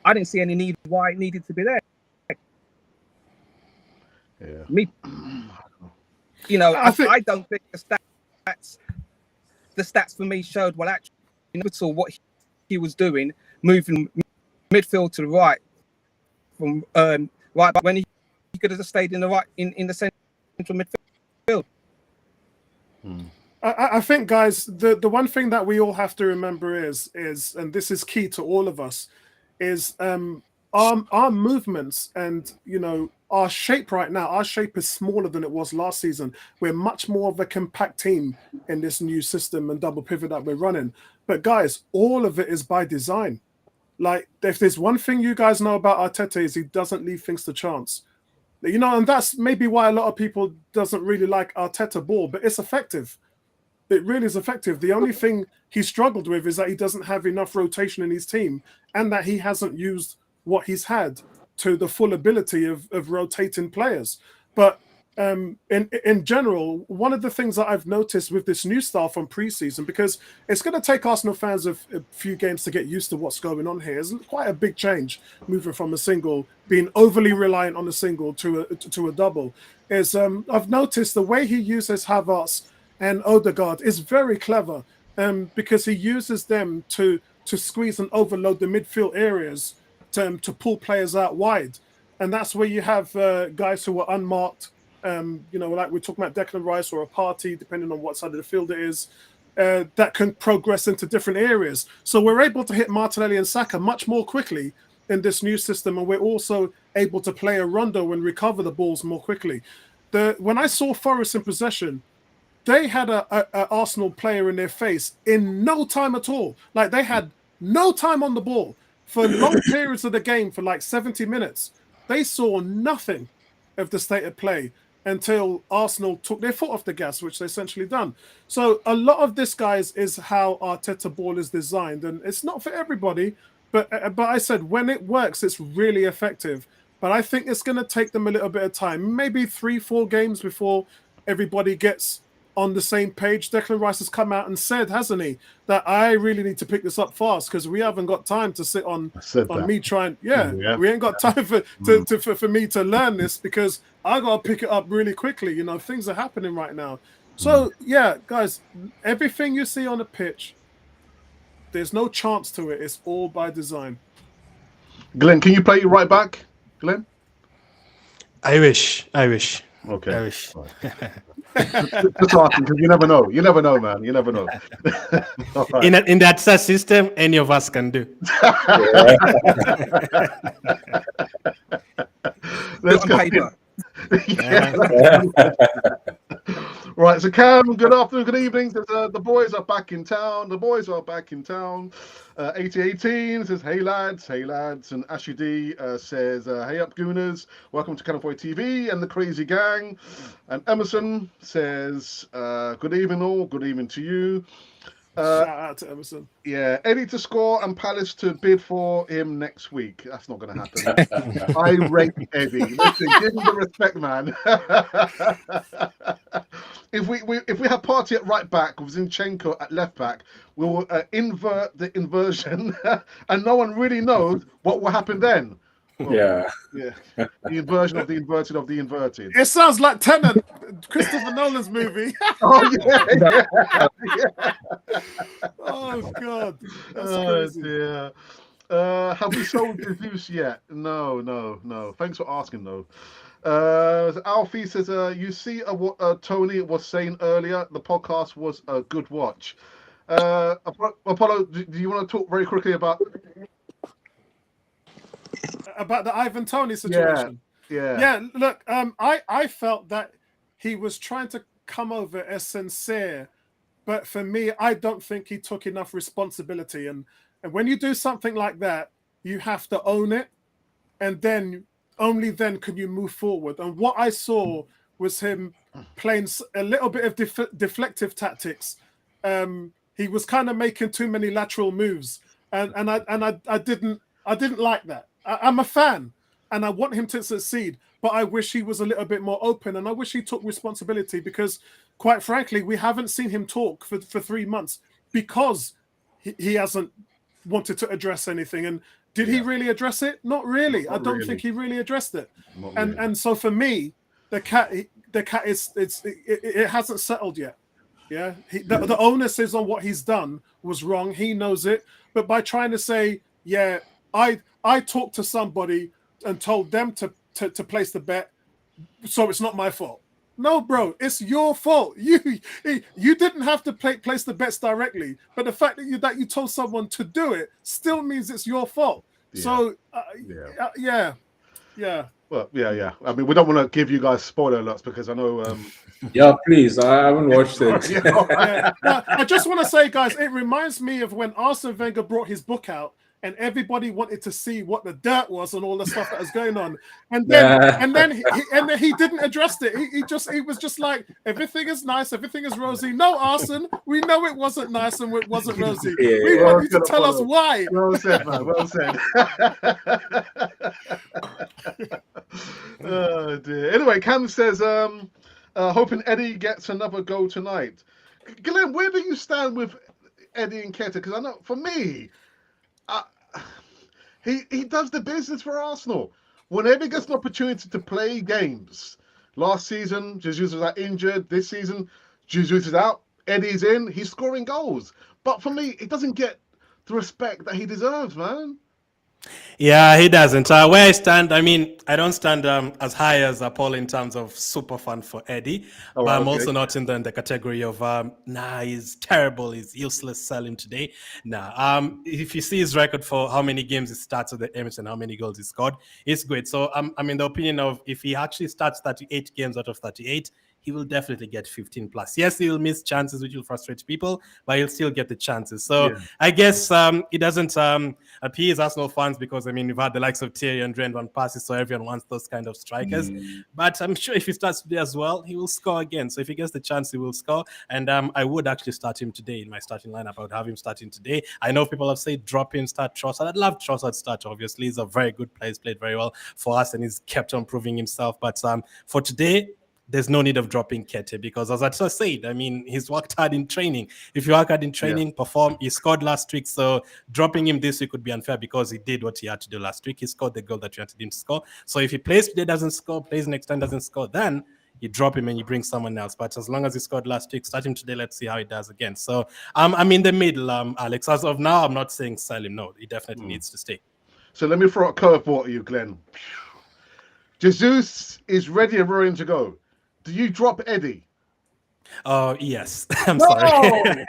I didn't see any need why it needed to be there. Yeah. I don't think the stats for me showed well. Actually, saw what he was doing, moving midfield to the right from right, but when he could have just stayed in the right in the central midfield. I think, guys, the one thing that we all have to remember is, and this is key to all of us, is our movements and our shape right now. Our shape is smaller than it was last season. We're much more of a compact team in this new system and double pivot that we're running. But guys, all of it is by design. Like, if there's one thing you guys know about Arteta, is he doesn't leave things to chance. And that's maybe why a lot of people doesn't really like Arteta ball, but it's effective. It really is effective. The only thing he struggled with is that he doesn't have enough rotation in his team, and that he hasn't used what he's had to the full ability of rotating players. But in general, one of the things that I've noticed with this new style from preseason, because it's going to take Arsenal fans a few games to get used to what's going on here. It's quite a big change moving from a single, being overly reliant on a single to a double. Is I've noticed the way he uses Havertz and Odegaard is very clever, because he uses them to squeeze and overload the midfield areas to pull players out wide. And that's where you have guys who are unmarked, like we're talking about Declan Rice or a Partey, depending on what side of the field it is, that can progress into different areas. So we're able to hit Martinelli and Saka much more quickly in this new system, and we're also able to play a rondo and recover the balls more quickly. When I saw Forest in possession, they had a Arsenal player in their face in no time at all. Like, they had no time on the ball for long periods of the game, for like 70 minutes. They saw nothing of the state of play until Arsenal took their foot off the gas, which they essentially done. So a lot of this, guys, is how Arteta ball is designed, and it's not for everybody. But I said, when it works, it's really effective. But I think it's going to take them a little bit of time, maybe 3-4 games before everybody gets on the same page. Declan Rice has come out and said, hasn't he, that I really need to pick this up fast, because we haven't got time to sit on me trying. Yeah, we ain't got time for me to learn this, because I got to pick it up really quickly. Things are happening right now. So yeah, guys, everything you see on the pitch, there's no chance to it. It's all by design. Glenn, can you play it right back, Glenn? I wish. Okay. I wish. Just asking, because you never know. You never know, man. You never know. Right. In that system, any of us can do. Let's go. Right, so Cam, good afternoon, good evening. Says, the boys are back in town. 8018 says, hey lads. And Ashley D says, hey up Gooners, welcome to Cannon Boy TV and the Crazy Gang. And Emerson says, good evening all, good evening to you. Shout out to Emerson. Yeah, Eddie to score and Palace to bid for him next week. That's not going to happen. I rate Eddie. Listen, give him the respect, man. If we have Partey at right back with Zinchenko at left back, we will invert the inversion, and no one really knows what will happen then. Well, yeah. The inversion of the inverted of the inverted. It sounds like Tenet, Christopher Nolan's movie. Oh yeah. Oh God, that's crazy. Dear. Have we sold Jesus yet? No. Thanks for asking, though. Alfie says, you see what Tony was saying earlier. The podcast was a good watch. Apollo, do you want to talk very quickly about the Ivan Toney situation? Yeah. Look, I felt that he was trying to come over as sincere, but for me, I don't think he took enough responsibility. And when you do something like that, you have to own it, and then only then can you move forward. And what I saw was him playing a little bit of deflective tactics. He was kind of making too many lateral moves, and I didn't like that. I'm a fan, and I want him to succeed, but I wish he was a little bit more open, and I wish he took responsibility, because, quite frankly, we haven't seen him talk for 3 months because he hasn't wanted to address anything. And did he really address it? Not really. I don't think he really addressed it. And so for me, the cat is it hasn't settled yet. Yeah, the onus is on what he's done was wrong. He knows it, but by trying to say, yeah, I talked to somebody and told them to place the bet, so it's not my fault. No, bro, it's your fault. You didn't have to place the bets directly, but the fact that you told someone to do it still means it's your fault. Yeah. So, Yeah. yeah. Well, yeah. I mean, we don't want to give you guys spoiler alerts because I know. Yeah, please. I haven't watched it. Yeah. No, I just want to say, guys, it reminds me of when Arsene Wenger brought his book out and everybody wanted to see what the dirt was and all the stuff that was going on, and then he didn't address it. He was just like, everything is nice, everything is rosy. No, Arsene, we know it wasn't nice and it wasn't rosy. We want you to tell us why. Well said, man. Well said. Oh dear. Anyway, Cam says, hoping Eddie gets another goal tonight. Glenn, where do you stand with Eddie Nketiah? Because I know, for me, he does the business for Arsenal. Whenever he gets an opportunity to play games, last season, Jesus was out injured. This season, Jesus is out. Eddie's in. He's scoring goals. But for me, he doesn't get the respect that he deserves, man. Yeah, he doesn't. Where I stand, I mean, I don't stand as high as Paul in terms of super fan for Eddie, but I'm also not in the category of he's terrible, he's useless, sell him today. If you see his record for how many games he starts at the Emirates and how many goals he scored, it's great. So I'm in the opinion of if he actually starts 38 games out of 38, he will definitely get 15 plus. Yes, he will miss chances, which will frustrate people, but he'll still get the chances. So I guess it doesn't appease Arsenal fans because, I mean, we've had the likes of Thierry and Van Persie, so everyone wants those kind of strikers. But I'm sure if he starts today as well, he will score again. So if he gets the chance, he will score. And I would actually start him today in my starting lineup. I would have him starting today. I know people have said drop him, start Trossard. I'd love Trossard start, obviously. He's a very good player. He's played very well for us, and he's kept on proving himself. But for today, there's no need of dropping Nketiah because, as I just said, I mean, he's worked hard in training. If you work hard in training, perform, he scored last week. So dropping him this week would be unfair because he did what he had to do last week. He scored the goal that you wanted him to score. So if he plays today, doesn't score, plays next time, doesn't score, then you drop him and you bring someone else. But as long as he scored last week, start him today. Let's see how he does again. So I'm in the middle, Alex. As of now, I'm not saying sell him. No, he definitely needs to stay. So let me throw a curveball at you, Glenn. Jesus is ready and raring to go. Do you drop Eddie? Oh yes, I'm sorry.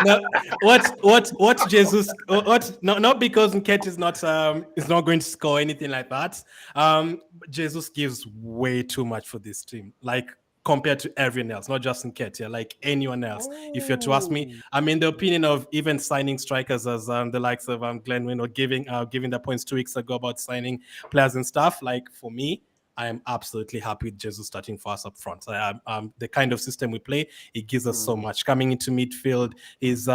No, what Jesus? What? Not because Nketiah is not going to score anything like that. Jesus gives way too much for this team, like compared to everyone else, not just Nketiah, like anyone else. If you're to ask me, I'm in the opinion of even signing strikers as the likes of Glenn Wynn or giving the points 2 weeks ago about signing players and stuff. Like for me, I am absolutely happy with Jesus starting for us up front. The kind of system we play, it gives us so much. Coming into midfield is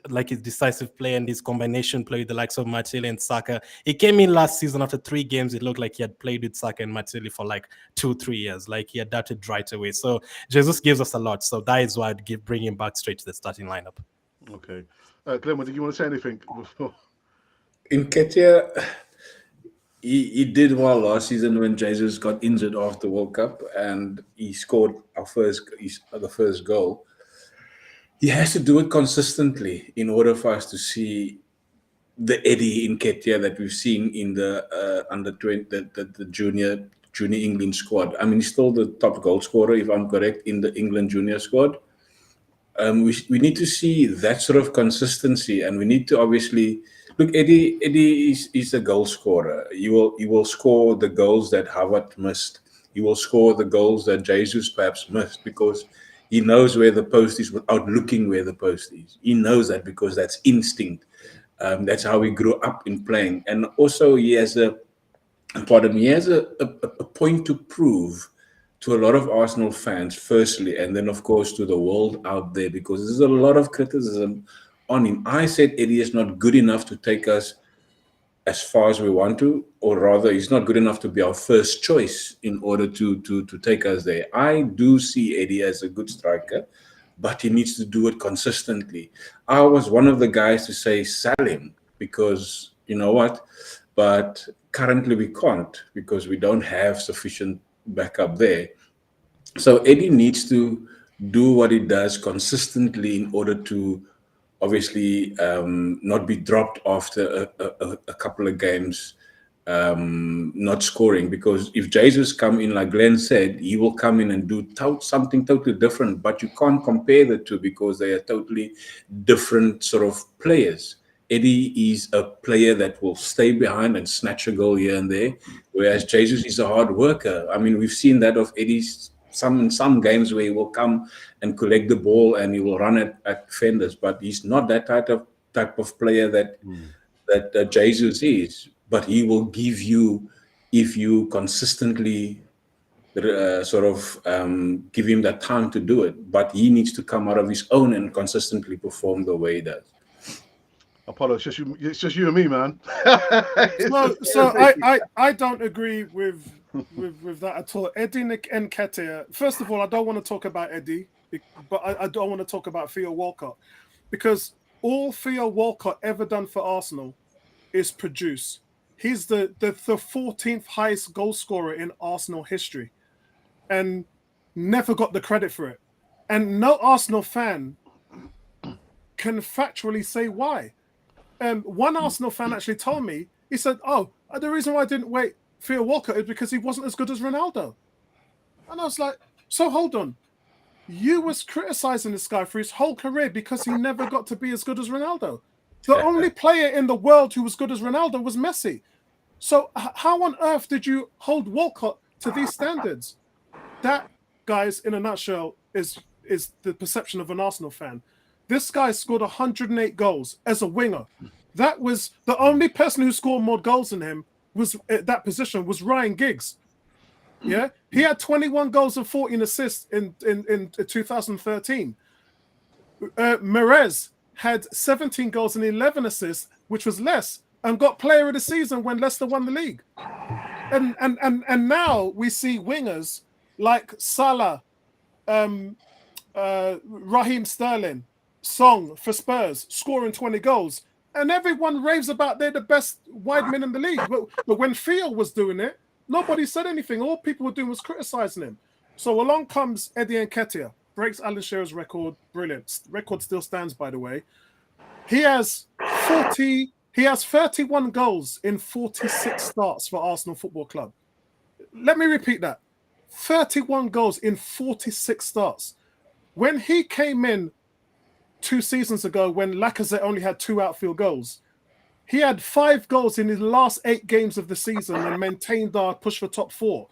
like his decisive play and his combination play with the likes of Martinelli and Saka. He came in last season after 3 games. It looked like he had played with Saka and Martinelli for like 2-3 years. Like he adapted right away. So Jesus gives us a lot. So that is why I'd bring him back straight to the starting lineup. Okay. Glenn, did you want to say anything before? Nketiah, he did well last season when Jesus got injured after World Cup and he scored the first goal. He has to do it consistently in order for us to see the Eddie Nketiah that we've seen in the under 20, the junior England squad. I mean, he's still the top goal scorer, if I'm correct, in the England junior squad. We need to see that sort of consistency, and we need to obviously look. Eddie is a goal scorer. He will score the goals that Havertz missed. He will score the goals that Jesus perhaps missed because he knows where the post is without looking where the post is. He knows that because that's instinct. That's how he grew up in playing, and also he has a point to prove to a lot of Arsenal fans, firstly, and then, of course, to the world out there, because there's a lot of criticism on him. I said Eddie is not good enough to take us as far as we want to, or rather, he's not good enough to be our first choice in order to take us there. I do see Eddie as a good striker, but he needs to do it consistently. I was one of the guys to say sell him because, you know what, but currently we can't because we don't have sufficient backup there. So Eddie needs to do what he does consistently in order to obviously not be dropped after a couple of games not scoring, because if Jesus come in, like Glenn said, he will come in and do something totally different, but you can't compare the two because they are totally different sort of players. Eddie is a player that will stay behind and snatch a goal here and there, whereas Jesus is a hard worker. I mean, we've seen that of Eddie's in some games where he will come and collect the ball and he will run at defenders, but he's not that type of player that Jesus is. But he will give you, if you consistently give him that time to do it. But he needs to come out of his own and consistently perform the way he does. Apollo, it's just you and me, man. So I don't agree with that at all. Eddie Nketiah. First of all, I don't want to talk about Eddie, but I don't want to talk about Theo Walcott, because all Theo Walcott ever done for Arsenal is produce. He's the 14th highest goal scorer in Arsenal history, and never got the credit for it. And no Arsenal fan can factually say why. One Arsenal fan actually told me, he said, "Oh, the reason why I didn't wait Theo Walcott is because he wasn't as good as Ronaldo." And I was like, so hold on. You was criticizing this guy for his whole career because he never got to be as good as Ronaldo. The only player in the world who was good as Ronaldo was Messi. So how on earth did you hold Walcott to these standards? That, guys, in a nutshell, is the perception of an Arsenal fan. This guy scored 108 goals as a winger. That was the only person who scored more goals than him was at that position was Ryan Giggs. Yeah, he had 21 goals and 14 assists in 2013. Merez had 17 goals and 11 assists, which was less, and got player of the season when Leicester won the league. And now we see wingers like Salah, Raheem Sterling, Song for Spurs scoring 20 goals, and everyone raves about they're the best wide men in the league. But when Theo was doing it, nobody said anything. All people were doing was criticizing him. So along comes Eddie Nketiah, breaks Alan Shearer's record. Brilliant. Record still stands, by the way. He has 31 goals in 46 starts for Arsenal Football Club. Let me repeat that. 31 goals in 46 starts. When he came in 2 seasons ago, when Lacazette only had 2 outfield goals, he had 5 goals in his last 8 games of the season and maintained our push for top 4.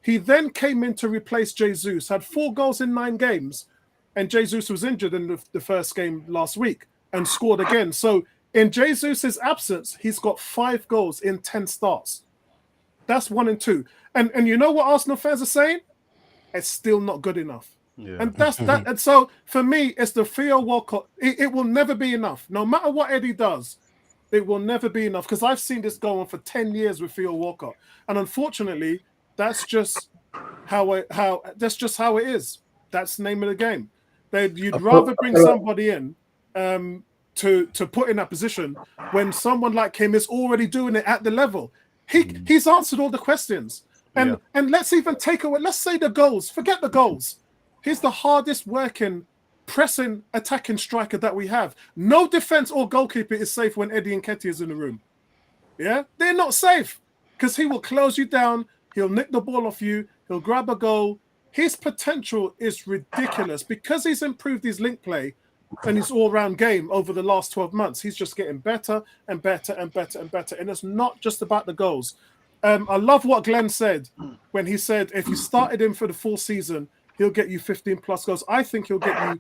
He then came in to replace Jesus, had 4 goals in 9 games, and Jesus was injured in the first game last week and scored again. So in Jesus' absence, he's got 5 goals in 10 starts. That's 1 and 2. And you know what Arsenal fans are saying? It's still not good enough. Yeah. And that's that. And so for me, it's the Theo Walcott. It will never be enough. No matter what Eddie does, it will never be enough, because I've seen this go on for 10 years with Theo Walcott. And unfortunately, that's just how it is. That's the name of the game. You'd rather bring somebody in to put in that position when someone like him is already doing it at the level. He's answered all the questions. And let's even take away, let's say the goals. Forget the goals. He's the hardest working, pressing, attacking striker that we have. No defense or goalkeeper is safe when Eddie Nketiah is in the room. Yeah, they're not safe, because he will close you down. He'll nick the ball off you. He'll grab a goal. His potential is ridiculous because he's improved his link play and his all-round game over the last 12 months. He's just getting better and better and better and better. And it's not just about the goals. I love what Glenn said when he said if you started him for the full season, he'll get you 15 plus goals. I think he'll get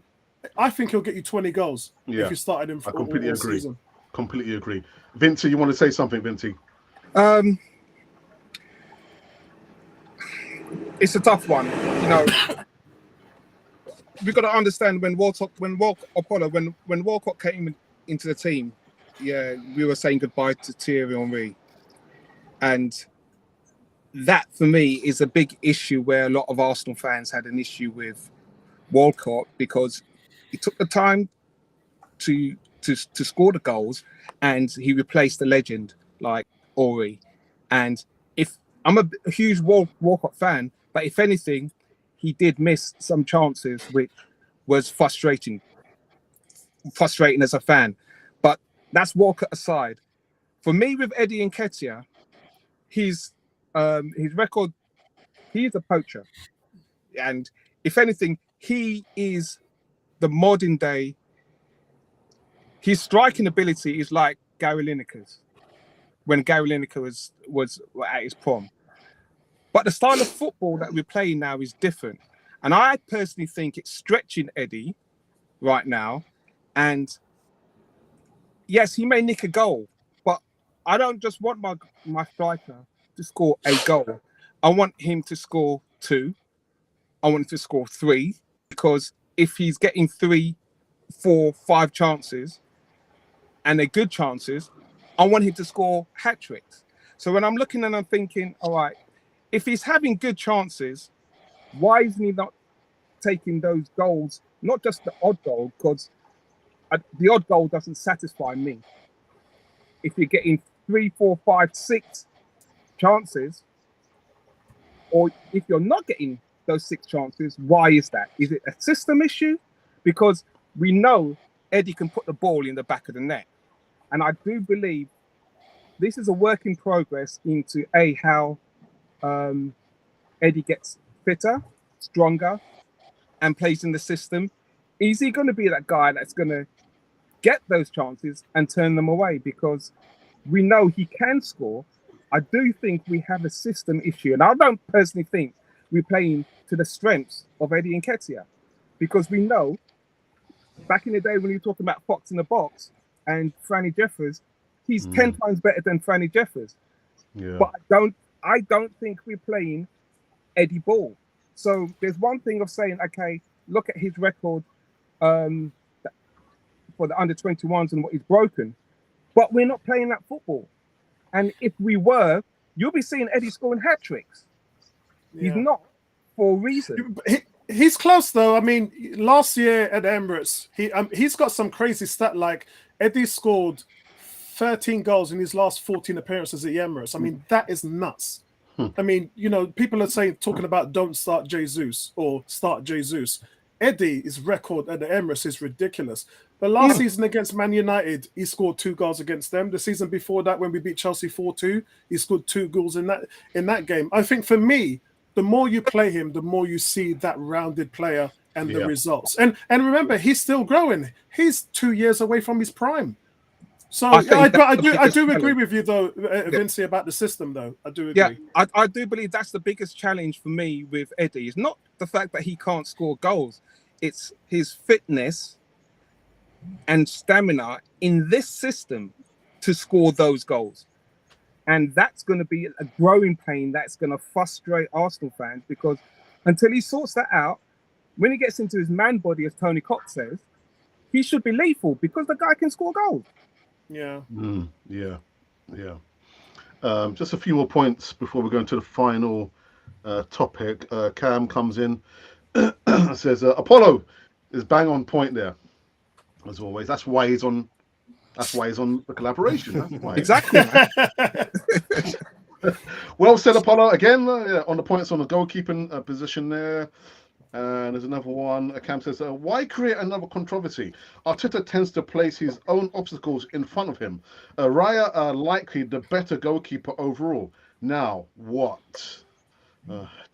you 20 goals if you started him for all season. Completely agree. Vinci, you want to say something, Vinci? It's a tough one. You know, we've got to understand when Walcott came into the team, we were saying goodbye to Thierry Henry. And that, for me, is a big issue where a lot of Arsenal fans had an issue with Walcott, because he took the time to score the goals, and he replaced the legend like Ori. And if I'm a huge Walcott fan, but if anything, he did miss some chances, which was frustrating as a fan. But that's Walcott aside. For me, with Eddie Nketiah, his record, he is a poacher, and if anything, he is the modern day. His striking ability is like Gary Lineker's when Gary Lineker was at his prime. But the style of football that we're playing now is different. And I personally think it's stretching Eddie right now. And yes, he may nick a goal, but I don't just want my striker to score a goal. I want him to score 2. I want him to score 3, because if he's getting 3, 4, 5 chances, and they're good chances, I want him to score hat tricks. So when I'm looking and I'm thinking, all right, if he's having good chances, why isn't he not taking those goals? Not just the odd goal, because the odd goal doesn't satisfy me. If you're getting 3, 4, 5, 6 chances, or if you're not getting those 6 chances, why is that? Is it a system issue? Because we know Eddie can put the ball in the back of the net. And I do believe this is a work in progress into how Eddie gets fitter, stronger, and plays in the system. Is he going to be that guy that's going to get those chances and turn them away? Because we know he can score. I do think we have a system issue. And I don't personally think we're playing to the strengths of Eddie Nketiah, because we know back in the day when you were talking about Fox in the box and Franny Jeffers, he's 10 times better than Franny Jeffers. Yeah. But I don't think we're playing Eddie ball. So there's one thing of saying, okay, look at his record for the under-21s and what he's broken, but we're not playing that football. And if we were, you'll be seeing Eddie scoring hat tricks. Yeah. He's not, for a reason. He's close though. I mean, last year at Emirates, he's got some crazy stat. Like Eddie scored 13 goals in his last 14 appearances at the Emirates. I mean, that is nuts. I mean, you know, people are talking about don't start Jesus or start Jesus. Eddie's record at the Emirates is ridiculous. The last season against Man United, he scored 2 goals against them. The season before that, when we beat Chelsea 4-2, he scored 2 goals in that game. I think for me, the more you play him, the more you see that rounded player and the results. And remember, he's still growing. He's 2 years away from his prime. So I do agree with you though, Vinci, about the system though. I do agree. Yeah, I do believe that's the biggest challenge for me with Eddie. It's not the fact that he can't score goals. It's his fitness and stamina in this system to score those goals. And that's going to be a growing pain that's going to frustrate Arsenal fans, because until he sorts that out, when he gets into his man body, as Tony Cox says, he should be lethal because the guy can score goals. Yeah. Yeah. Just a few more points before we go into the final topic. Cam comes in, says Apollo is bang on point there, as always. That's why he's on the collaboration. That's why. Exactly. Well said, Apollo. Again, on the points on the goalkeeping position there. And there's another one. Cam says, why create another controversy? Arteta tends to place his own obstacles in front of him. Raya are likely the better goalkeeper overall. Now, what?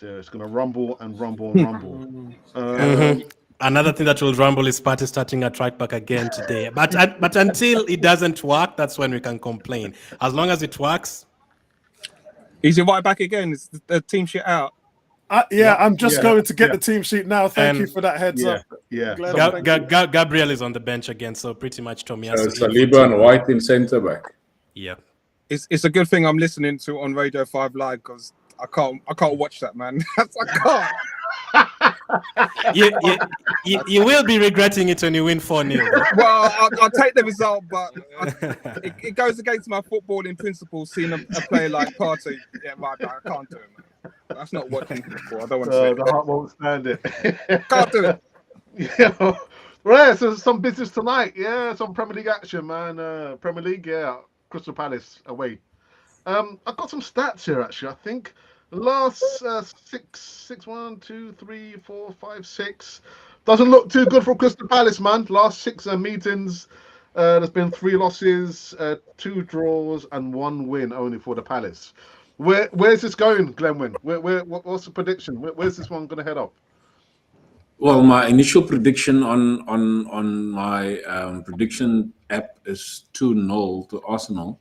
It's going to rumble and rumble and rumble. Another thing that will rumble is Partey starting at right back again today. But until it doesn't work, that's when we can complain. As long as it works. Is it right back again? Is the team sheet out? I'm just going to get the team sheet now. Thank you for that heads up. Gabriel is on the bench again, so pretty much Tomiyasu. Saliba and White in centre back. Yeah, it's a good thing I'm listening to on Radio 5 Live, because I can't watch that, man. I can't. you will be regretting it when you win 4-0. Well, I'll take the result, but it goes against my footballing principles. Seeing a player like Partey, I can't do it, man. That's not watching football. I don't want to say the heart won't stand it. Can't do it. Yeah. Right, so some business tonight. Yeah, some Premier League action, man. Premier League, Crystal Palace away. I've got some stats here, actually. I think last 1, 2, 3, 4, 5, 6 doesn't look too good for Crystal Palace, man. Last 6 meetings, there's been 3 losses, 2 draws, and 1 win only for the Palace. Where's this going, Glenwyn? What's the prediction? Where's this one going to head up? Well, my initial prediction on my prediction app is 2-0 to Arsenal,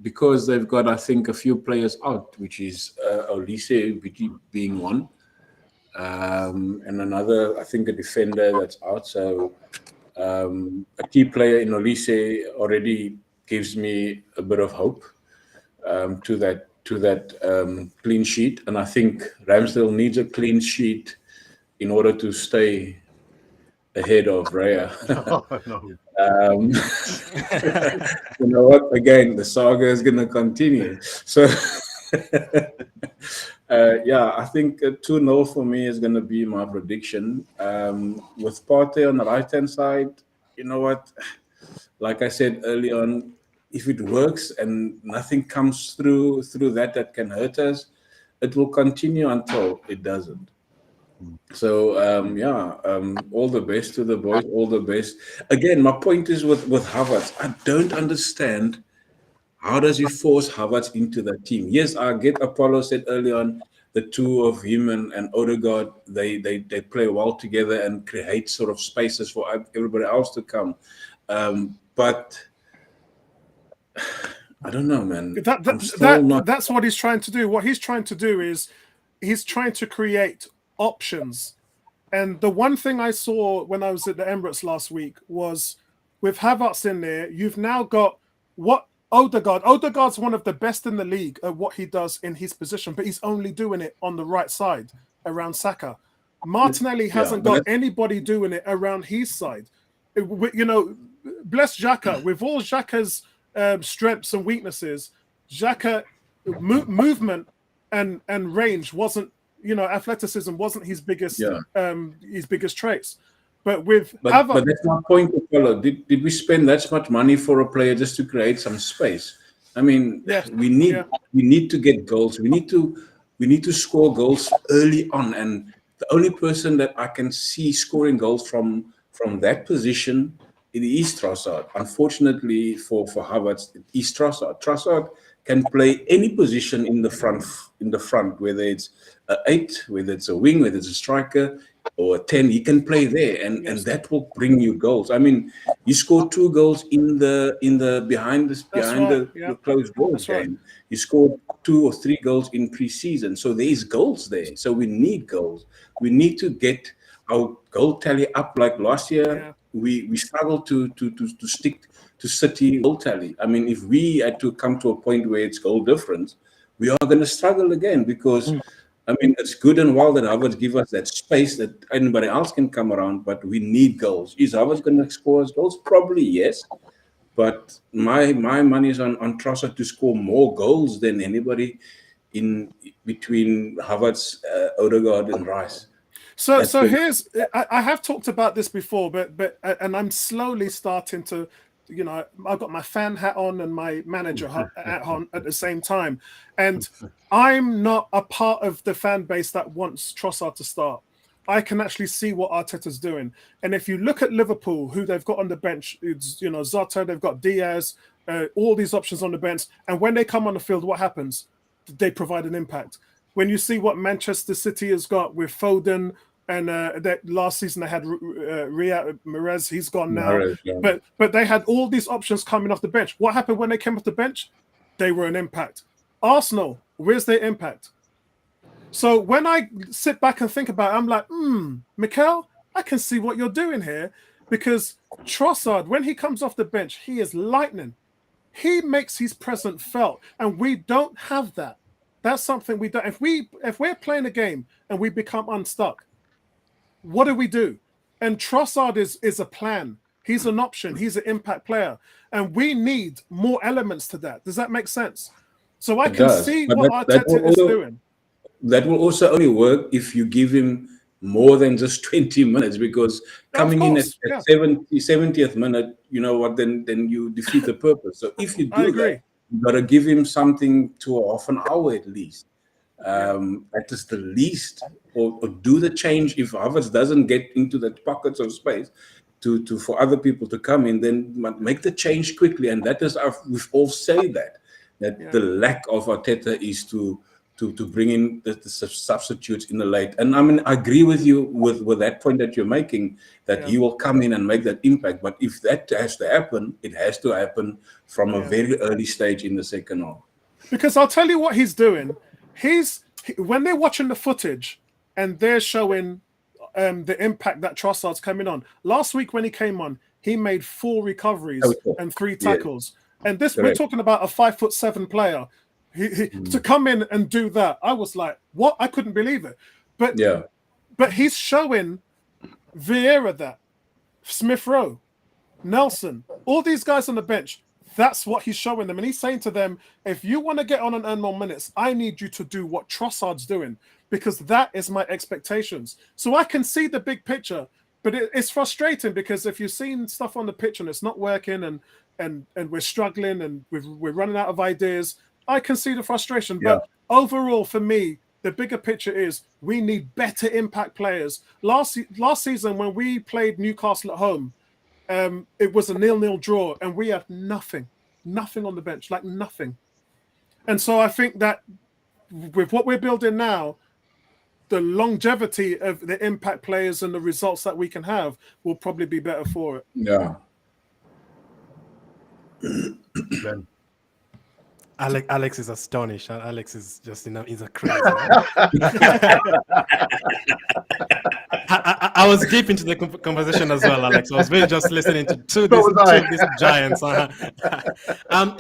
because they've got, I think, a few players out, which is Olise being one, and another, I think, a defender that's out. So a key player in Olise already gives me a bit of hope to that clean sheet, and I think Ramsdale needs a clean sheet in order to stay ahead of Raya. Oh, no. You know what? Again, the saga is going to continue. So, yeah, I think 2-0 for me is going to be my prediction. With Partey on the right-hand side, you know what? Like I said early on, if it works and nothing comes through that can hurt us, it will continue until it doesn't. So all the best to the boys, all the best. Again, my point is with Havertz, I don't understand how does he force Havertz into the team. Yes, I get Apollo said early on, the two of him and Odegaard, they play well together and create sort of spaces for everybody else to come. But I don't know, man. That's what he's trying to do. What he's trying to do is he's trying to create options. And the one thing I saw when I was at the Emirates last week was with Havertz in there, you've now got what Odegaard's one of the best in the league at what he does in his position, but he's only doing it on the right side around Saka. Martinelli hasn't got anybody doing it around his side. You know, bless Xhaka. With all Xhaka's strengths and weaknesses, Xhaka movement and range wasn't, you know, athleticism wasn't his biggest traits. But but that's my point, Apollo. Did we spend that much money for a player just to create some space? I mean, we need to get goals. We need to score goals early on, and the only person that I can see scoring goals from that position, it is Trossard. Unfortunately for Havertz, it is Trossard. Trossard can play any position in the front, whether it's an 8, whether it's a wing, whether it's a striker or a 10. He can play there, and that will bring you goals. I mean, he scored 2 goals in the behind the closed doors game. Right. He scored 2 or 3 goals in pre-season. So there is goals there. So we need goals. We need to get our goal tally up. Like last year, we struggled to stick to City goal tally. I mean, if we had to come to a point where it's goal difference, we are going to struggle again, because I mean, it's good and well that Havertz give us that space that anybody else can come around, but we need goals. Is Havertz going to score us goals? Probably yes, but my money is on Trossard to score more goals than anybody in between Havertz, Odegaard, and Rice. So here's, I have talked about this before, but I'm slowly starting to, you know, I've got my fan hat on and my manager hat on at the same time. And I'm not a part of the fan base that wants Trossard to start. I can actually see what Arteta's doing. And if you look at Liverpool, who they've got on the bench, it's, you know, Zota, they've got Diaz, all these options on the bench. And when they come on the field, what happens? They provide an impact. When you see what Manchester City has got with Foden, and that last season they had Riyad Mahrez, he's gone now. Mahrez, yeah. But they had all these options coming off the bench. What happened when they came off the bench? They were an impact. Arsenal, where's their impact? So when I sit back and think about it, I'm like, Mikel, I can see what you're doing here, because Trossard, when he comes off the bench, he is lightning. He makes his presence felt, and we don't have that. That's something we don't. If we're playing a game and we become unstuck, what do? And Trossard is a plan. He's an option. He's an impact player. And we need more elements to that. Does that make sense? So I can see what Arteta is doing. That will also only work if you give him more than just 20 minutes, because coming in at 70th minute, you know what, then you defeat the purpose. So if you do that, you've got to give him something to half an hour at least. That is the least, or do the change. If Havertz doesn't get into that pockets of space for other people to come in, then make the change quickly. And that is we've all said that that the lack of Arteta is to bring in the substitutes in the late. And I mean, I agree with you with that point that you're making, that he will come in and make that impact. But if that has to happen, it has to happen from a very early stage in the second half. Because I'll tell you what he's doing. When they're watching the footage and they're showing the impact that Trossard's coming on. Last week when he came on, he made 4 recoveries and 3 tackles. And this, we're talking about a 5'7" player. To come in and do that, I was like, what? I couldn't believe it. But he's showing Vieira that, Smith Rowe, Nelson, all these guys on the bench. That's what he's showing them. And he's saying to them, if you want to get on and earn more minutes, I need you to do what Trossard's doing, because that is my expectations. So I can see the big picture, but it's frustrating because if you're seeing stuff on the pitch and it's not working and we're struggling and we're running out of ideas, I can see the frustration. But overall, for me, the bigger picture is we need better impact players. Last season, when we played Newcastle at home, it was a 0-0 draw, and we had nothing on the bench, like nothing. And so I think that with what we're building now, the longevity of the impact players and the results that we can have will probably be better for it. Yeah. Alex is astonished. Alex is just, he's a crazy. I was deep into the conversation as well, Alex. I was really just listening to these giants.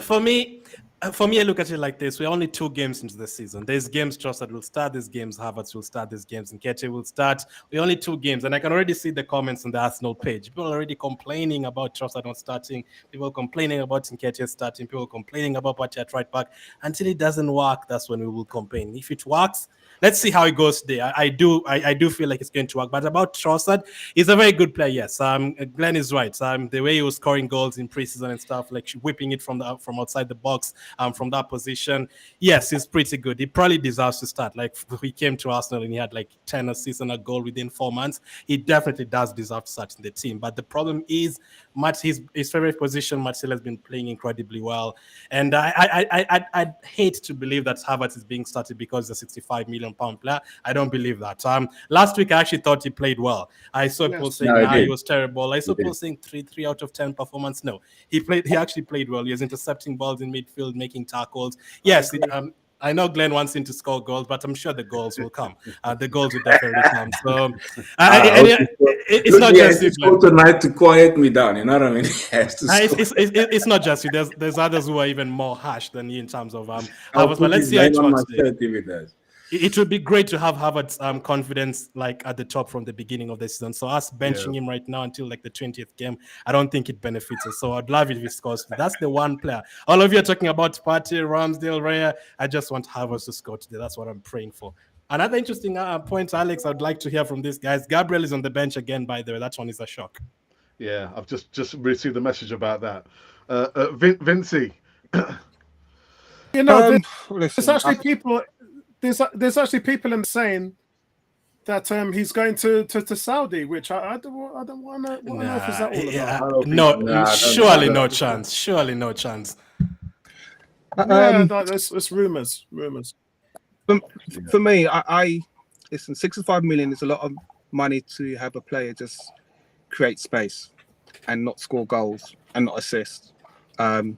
For me, I look at it like this. We're only 2 games into the season. There's games Trossard will start, these games Havertz will start, these games Nketiah will start. We're only 2 games, and I can already see the comments on the Arsenal page. People are already complaining about Trossard not starting. People complaining about Nketiah starting. People complaining about Partey at right back. Until it doesn't work, that's when we will complain. If it works, let's see how it goes today. I do feel like it's going to work. But about Trossard, he's a very good player, yes. Glenn is right. The way he was scoring goals in preseason and stuff, like whipping it from outside the box, from that position, yes, he's pretty good. He probably deserves to start. Like, he came to Arsenal and he had like 10 assists and a goal within 4 months. He definitely does deserve to start in the team. But the problem is, his favorite position, Marcelo, has been playing incredibly well. And I'd hate to believe that Havertz is being started because he's a £65 million player. I don't believe that. Last week, I actually thought he played well. I saw people saying he was terrible. I saw people saying 3 out of 10 performance. No, he actually played well. He was intercepting balls in midfield, making tackles. Yes, I know Glenn wants him to score goals, but I'm sure the goals will come. The goals will definitely come. So it's not just you, Glenn. Tonight to quiet me down. You know what I mean? It's not just you. There's others who are even more harsh than you in terms of Havertz. But let's see how it works today. It would be great to have Havertz confidence like at the top from the beginning of the season. So us benching him right now until like the 20th game, I don't think it benefits us. So I'd love it if he scores. That's the one player. All of you are talking about Partey, Ramsdale, Raya. I just want Havertz to score today. That's what I'm praying for. Another interesting point, Alex, I'd like to hear from these guys. Gabriel is on the bench again, by the way. That one is a shock. Yeah, I've just received a message about that. Vincey. There's actually people... There's actually people in saying that he's going to Saudi, which I don't want to. What on earth is that all about? Surely no chance. Surely no chance. It's rumors. For me, I listen. 65 million is a lot of money to have a player just create space and not score goals and not assist. I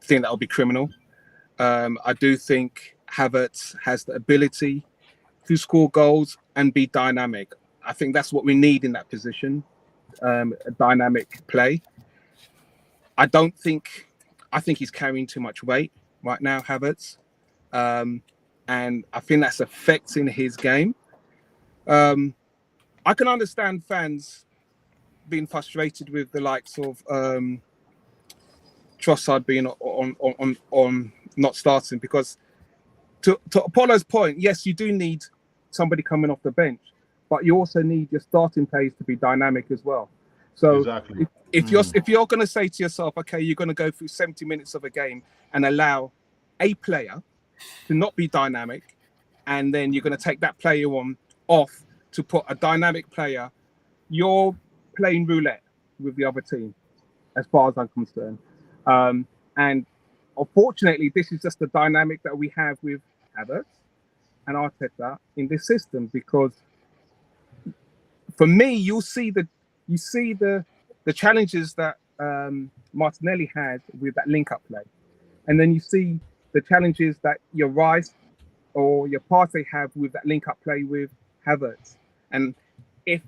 think that would be criminal. I do think Havertz has the ability to score goals and be dynamic. I think that's what we need in that position, a dynamic play. I think he's carrying too much weight right now, Havertz. And I think that's affecting his game. I can understand fans being frustrated with the likes of Trossard being on not starting, because to Apollo's point, yes, you do need somebody coming off the bench, but you also need your starting players to be dynamic as well. So exactly. if you're going to say to yourself, okay, you're going to go through 70 minutes of a game and allow a player to not be dynamic, and then you're going to take that player off to put a dynamic player, you're playing roulette with the other team, as far as I'm concerned. And unfortunately, this is just the dynamic that we have with Havertz and Arteta in this system. Because for me, you see the challenges that Martinelli had with that link-up play, and then you see the challenges that your Rice or your Partey have with that link-up play with Havertz. And if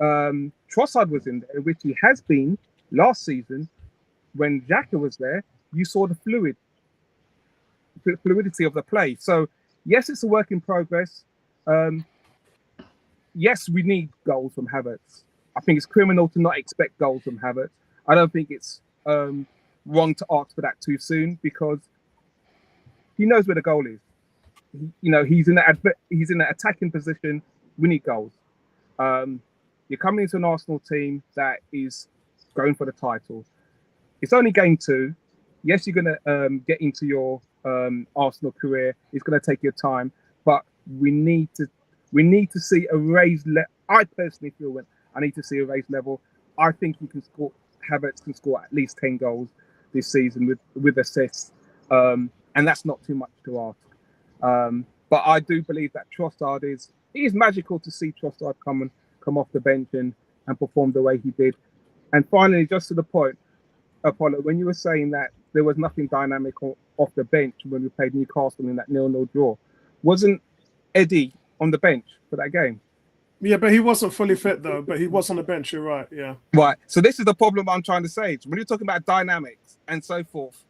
Trossard was in there, which he has been last season, when Xhaka was there, you saw the fluidity of the play. So yes, it's a work in progress. Yes, we need goals from Havertz. I think it's criminal to not expect goals from Havertz. I don't think it's wrong to ask for that too soon, because he knows where the goal is. He's in that attacking position. We need goals. You're coming into an Arsenal team that is going for the title. It's only game 2. Yes, you're going to get into your Arsenal career. It's going to take your time, but we need to see a raised level. I personally feel I need to see a raised level. I think Havertz can score at least 10 goals this season with assists, and that's not too much to ask. But I do believe that Trossard it is magical to see Trossard come off the bench and perform the way he did. And finally, just to the point, Apollo, when you were saying that there was nothing dynamic off the bench when we played Newcastle in that 0-0 draw, wasn't Eddie on the bench for that game? Yeah, but he wasn't fully fit though. But he was on the bench. You're right. Yeah. Right. So this is the problem I'm trying to say. When you're talking about dynamics and so forth,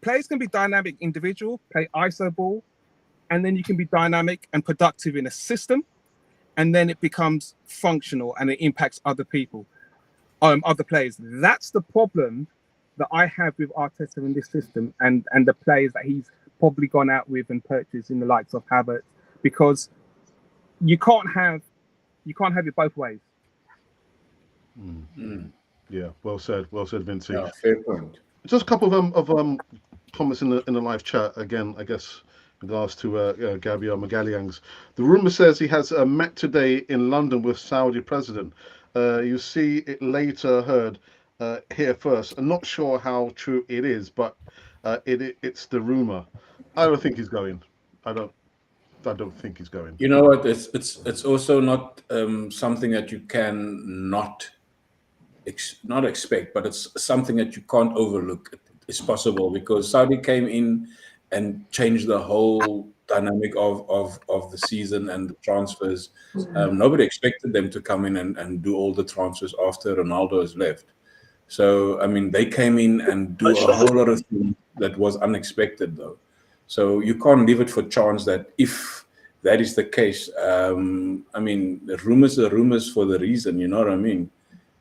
players can be dynamic individual, play ISO ball, and then you can be dynamic and productive in a system, and then it becomes functional and it impacts other people, other players. That's the problem that I have with Arteta in this system and the players that he's probably gone out with and purchased in the likes of Havertz, because you can't have it both ways. Yeah, well said, Vinci. Yeah, fair point. Just a couple of comments in the live chat again, I guess, in regards to Gabriel Magalhães. The rumor says he has met today in London with Saudi president. You see it later heard here first. I'm not sure how true it is, but it's the rumor. I don't think he's going. I don't think he's going. You know what? It's also not something that you can not expect, but it's something that you can't overlook. It's possible because Saudi came in and changed the whole dynamic of the season and the transfers. Nobody expected them to come in and do all the transfers after Ronaldo has left. So, I mean, they came in and do a whole lot of things that was unexpected, though. So you can't leave it for chance that if that is the case, I mean, the rumors are rumors for the reason, you know what I mean?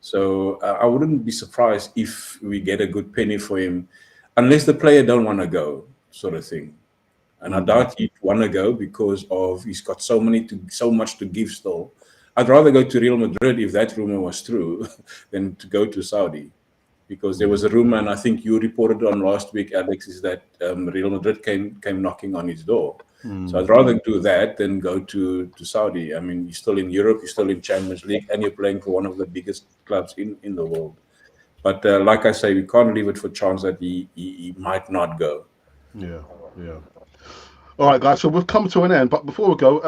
So I wouldn't be surprised if we get a good penny for him, unless the player don't want to go, sort of thing. And I doubt he'd want to go because he's got so much to give still. I'd rather go to Real Madrid if that rumor was true than to go to Saudi, because there was a rumor, and I think you reported on last week, Alex, is that Real Madrid came knocking on his door. So I'd rather do that than go to Saudi. I mean, you're still in Europe, you're still in Champions League, and you're playing for one of the biggest clubs in the world. But like I say, we can't leave it for chance that he might not go. Yeah. All right, guys. So we've come to an end. But before we go,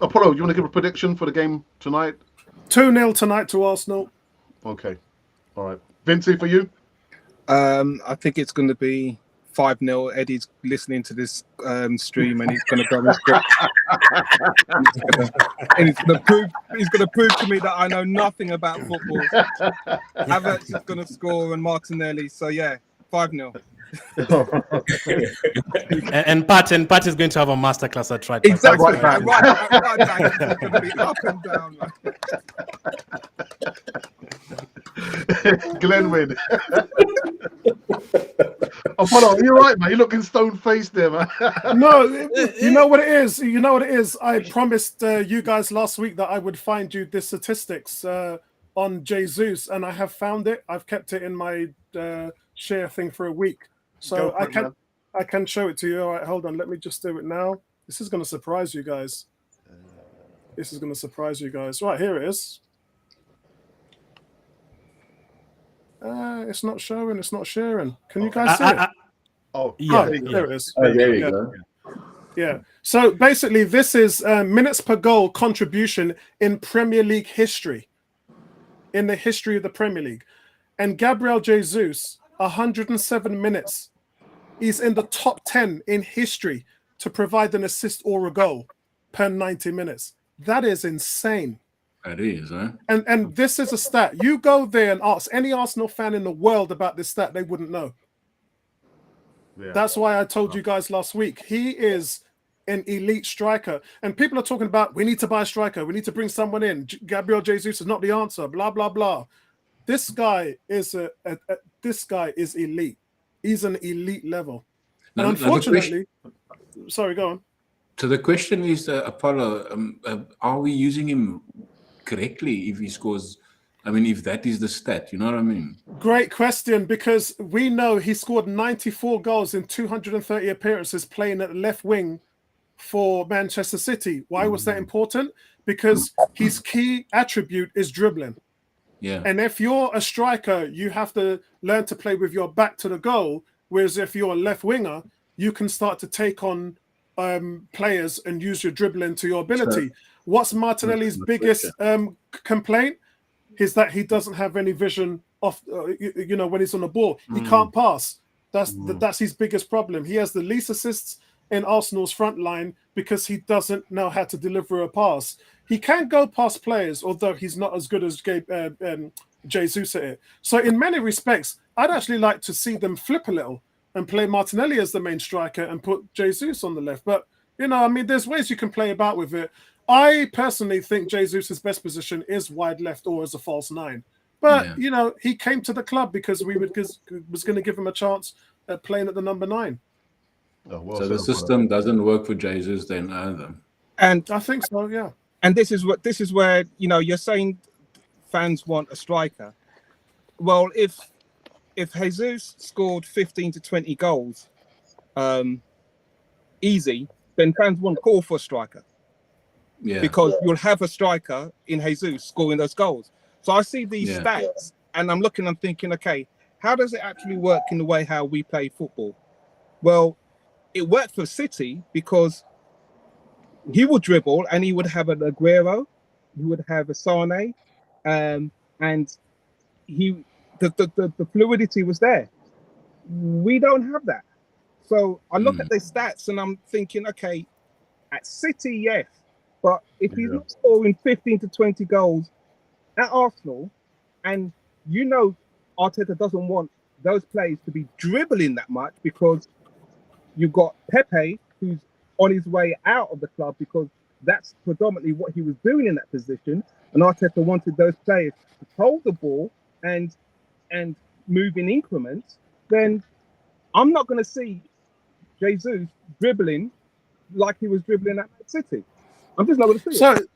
Apollo, you want to give a prediction for the game tonight? 2-0 tonight to Arsenal. Okay. All right. Vinci, for you? I think it's going to be 5-0. Eddie's listening to this stream and he's going to go and score. And he's going to prove to me that I know nothing about football. Havertz is going to score and Martinelli. So yeah, 5-0. and Pat is going to have a masterclass at right. Exactly. Right. It's going to be up and down. Glenn win. Apollo, you're right, man. You're looking stone faced there, man. No, you know what it is. I promised you guys last week that I would find you the statistics on Jesus, and I have found it. I've kept it in my share thing for a week, so I can show it to you. All right, hold on. Let me just do it now. This is going to surprise you guys. Right, here it is. It's not showing. It's not sharing. Can you guys see it? Oh, Yeah, There it is. Oh, there you Yeah. go. Yeah. So basically, this is minutes per goal contribution in Premier League history, in the history of the Premier League. And Gabriel Jesus, 107 minutes. He's in the top 10 in history to provide an assist or a goal per 90 minutes. That is insane. It is, huh? And this is a stat. You go there and ask any Arsenal fan in the world about this stat, they wouldn't know. yeah. That's why I told you guys last week. He is an elite striker. And people are talking about, we need to buy a striker. We need to bring someone in. Gabriel Jesus is not the answer. Blah, blah, blah. This guy is this guy is elite. He's an elite level. And unfortunately, sorry, go on. So the question is, Apollo, are we using him correctly if he scores? I mean, if that is the stat, you know what I mean? Great question, because we know he scored 94 goals in 230 appearances playing at left wing for Manchester City. Why was that important? Because his key attribute is dribbling. Yeah. And if you're a striker, you have to learn to play with your back to the goal. Whereas if you're a left winger, you can start to take on players and use your dribbling to your ability. What's Martinelli's biggest complaint? Is that he doesn't have any vision of, when he's on the ball. He can't pass. That's his biggest problem. He has the least assists in Arsenal's front line because he doesn't know how to deliver a pass. He can go past players, although he's not as good as Jesus at it. So in many respects, I'd actually like to see them flip a little and play Martinelli as the main striker and put Jesus on the left. But, there's ways you can play about with it. I personally think Jesus' best position is wide left or as a false nine. But, he came to the club because was going to give him a chance at playing at the number 9. Oh, well So the said, system doesn't work for Jesus then either. And I think so, yeah. And this is where you're saying fans want a striker. Well, if Jesus scored 15 to 20 goals easy, then fans won't call for a striker. Yeah. Because you'll have a striker in Jesus scoring those goals. So I see these stats and I'm thinking, okay, how does it actually work in the way how we play football? Well, it worked for City because he would dribble and he would have an Aguero, he would have a Sane, and the fluidity was there. We don't have that. So I look at the stats and I'm thinking, okay, at City, yes, but if he's not scoring 15 to 20 goals at Arsenal, and Arteta doesn't want those players to be dribbling that much because you've got Pepe, who's on his way out of the club because that's predominantly what he was doing in that position. And Arteta wanted those players to hold the ball and move in increments. Then I'm not going to see Jesus dribbling like he was dribbling at Man City. I'm just not going to see it.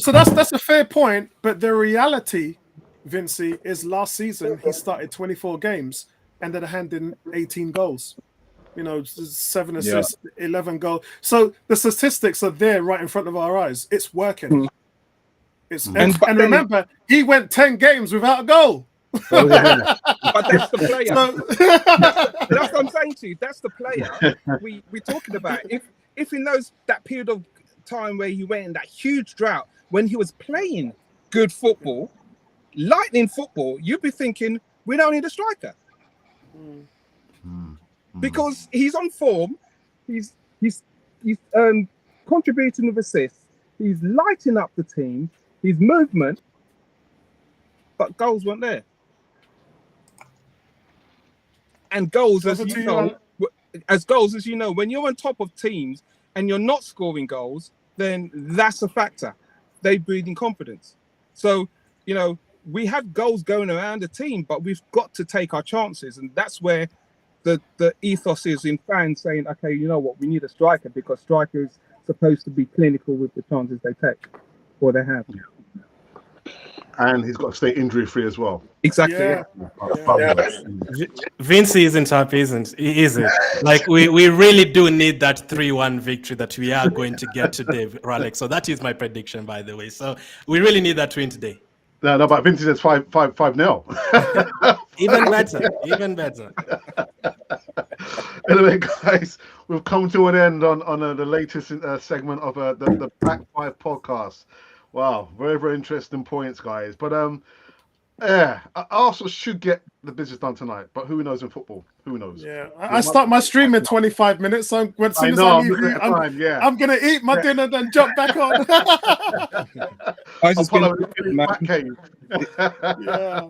So that's a fair point. But the reality, Vincey, is last season he started 24 games and then handed 18 goals. 7 assists, 11 goals. So the statistics are there right in front of our eyes. It's working. And remember, he went 10 games without a goal. But that's the player. That's what I'm saying to you. That's the player we're talking about. If he knows that period of time where he went in that huge drought, when he was playing good football, lightning football, you'd be thinking, we don't need a striker. Because he's on form, he's contributing with assists, he's lighting up the team, his movement, but goals weren't there. And goals, as you know, when you're on top of teams and you're not scoring goals, then that's a factor. They breathe in confidence. So, we have goals going around the team, but we've got to take our chances, and that's where the ethos is in fans saying, okay, you know what, we need a striker because strikers supposed to be clinical with the chances they take or they have. And he's got to stay injury free as well. Exactly. Vincey isn't happy, isn't he? Is it? Like we really do need that 3-1 victory that we are going to get today, Alex. So that is my prediction, by the way. So we really need that win today. No, but Vinci says 5-0. Even better, even better. Anyway, guys, we've come to an end on the latest segment of the Back Five podcast. Wow, very, very interesting points, guys. But yeah, Arsenal should get the business done tonight. But who knows in football? Who knows? Yeah, I start my stream in 25 minutes. So as soon as I leave you, I'm gonna eat my dinner, then jump back on. Yeah.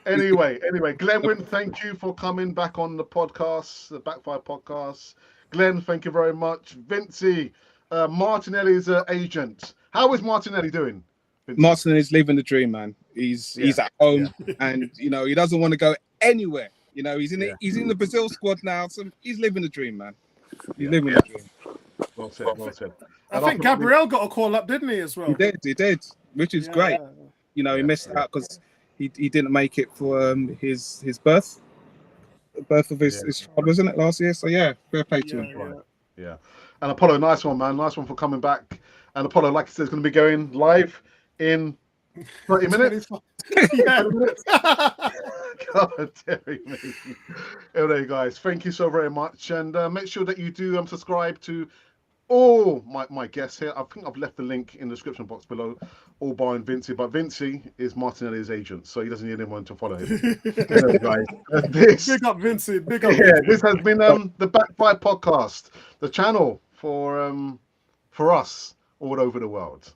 Anyway, Glenwyn, thank you for coming back on the podcast, the Back Five podcast. Glenn, thank you very much. Vinci, Martinelli's agent. How is Martinelli doing? Vinci? Martinelli's living the dream, man. He's at home, and he doesn't want to go anywhere. He's in the Brazil squad now, so he's living the dream, man. He's living the dream. Well said. I think Gabriel got a call up, didn't he, as well? He did, which is great. He missed out because he didn't make it for his birth of his child, wasn't it, last year? So fair play to him. Yeah. And Apollo, nice one, man. Nice one for coming back. And Apollo, like I said, is going to be going live in 30 minutes. God, Terry, me. Anyway, guys, thank you so very much. And make sure that you do subscribe to all my guests here. I think I've left the link in the description box below, all barring Vinci. But Vinci is Martinelli's agent, so he doesn't need anyone to follow him. Anyway, guys, big up Vinci. Big up. Yeah, this has been the Back Five podcast, the channel for us all over the world.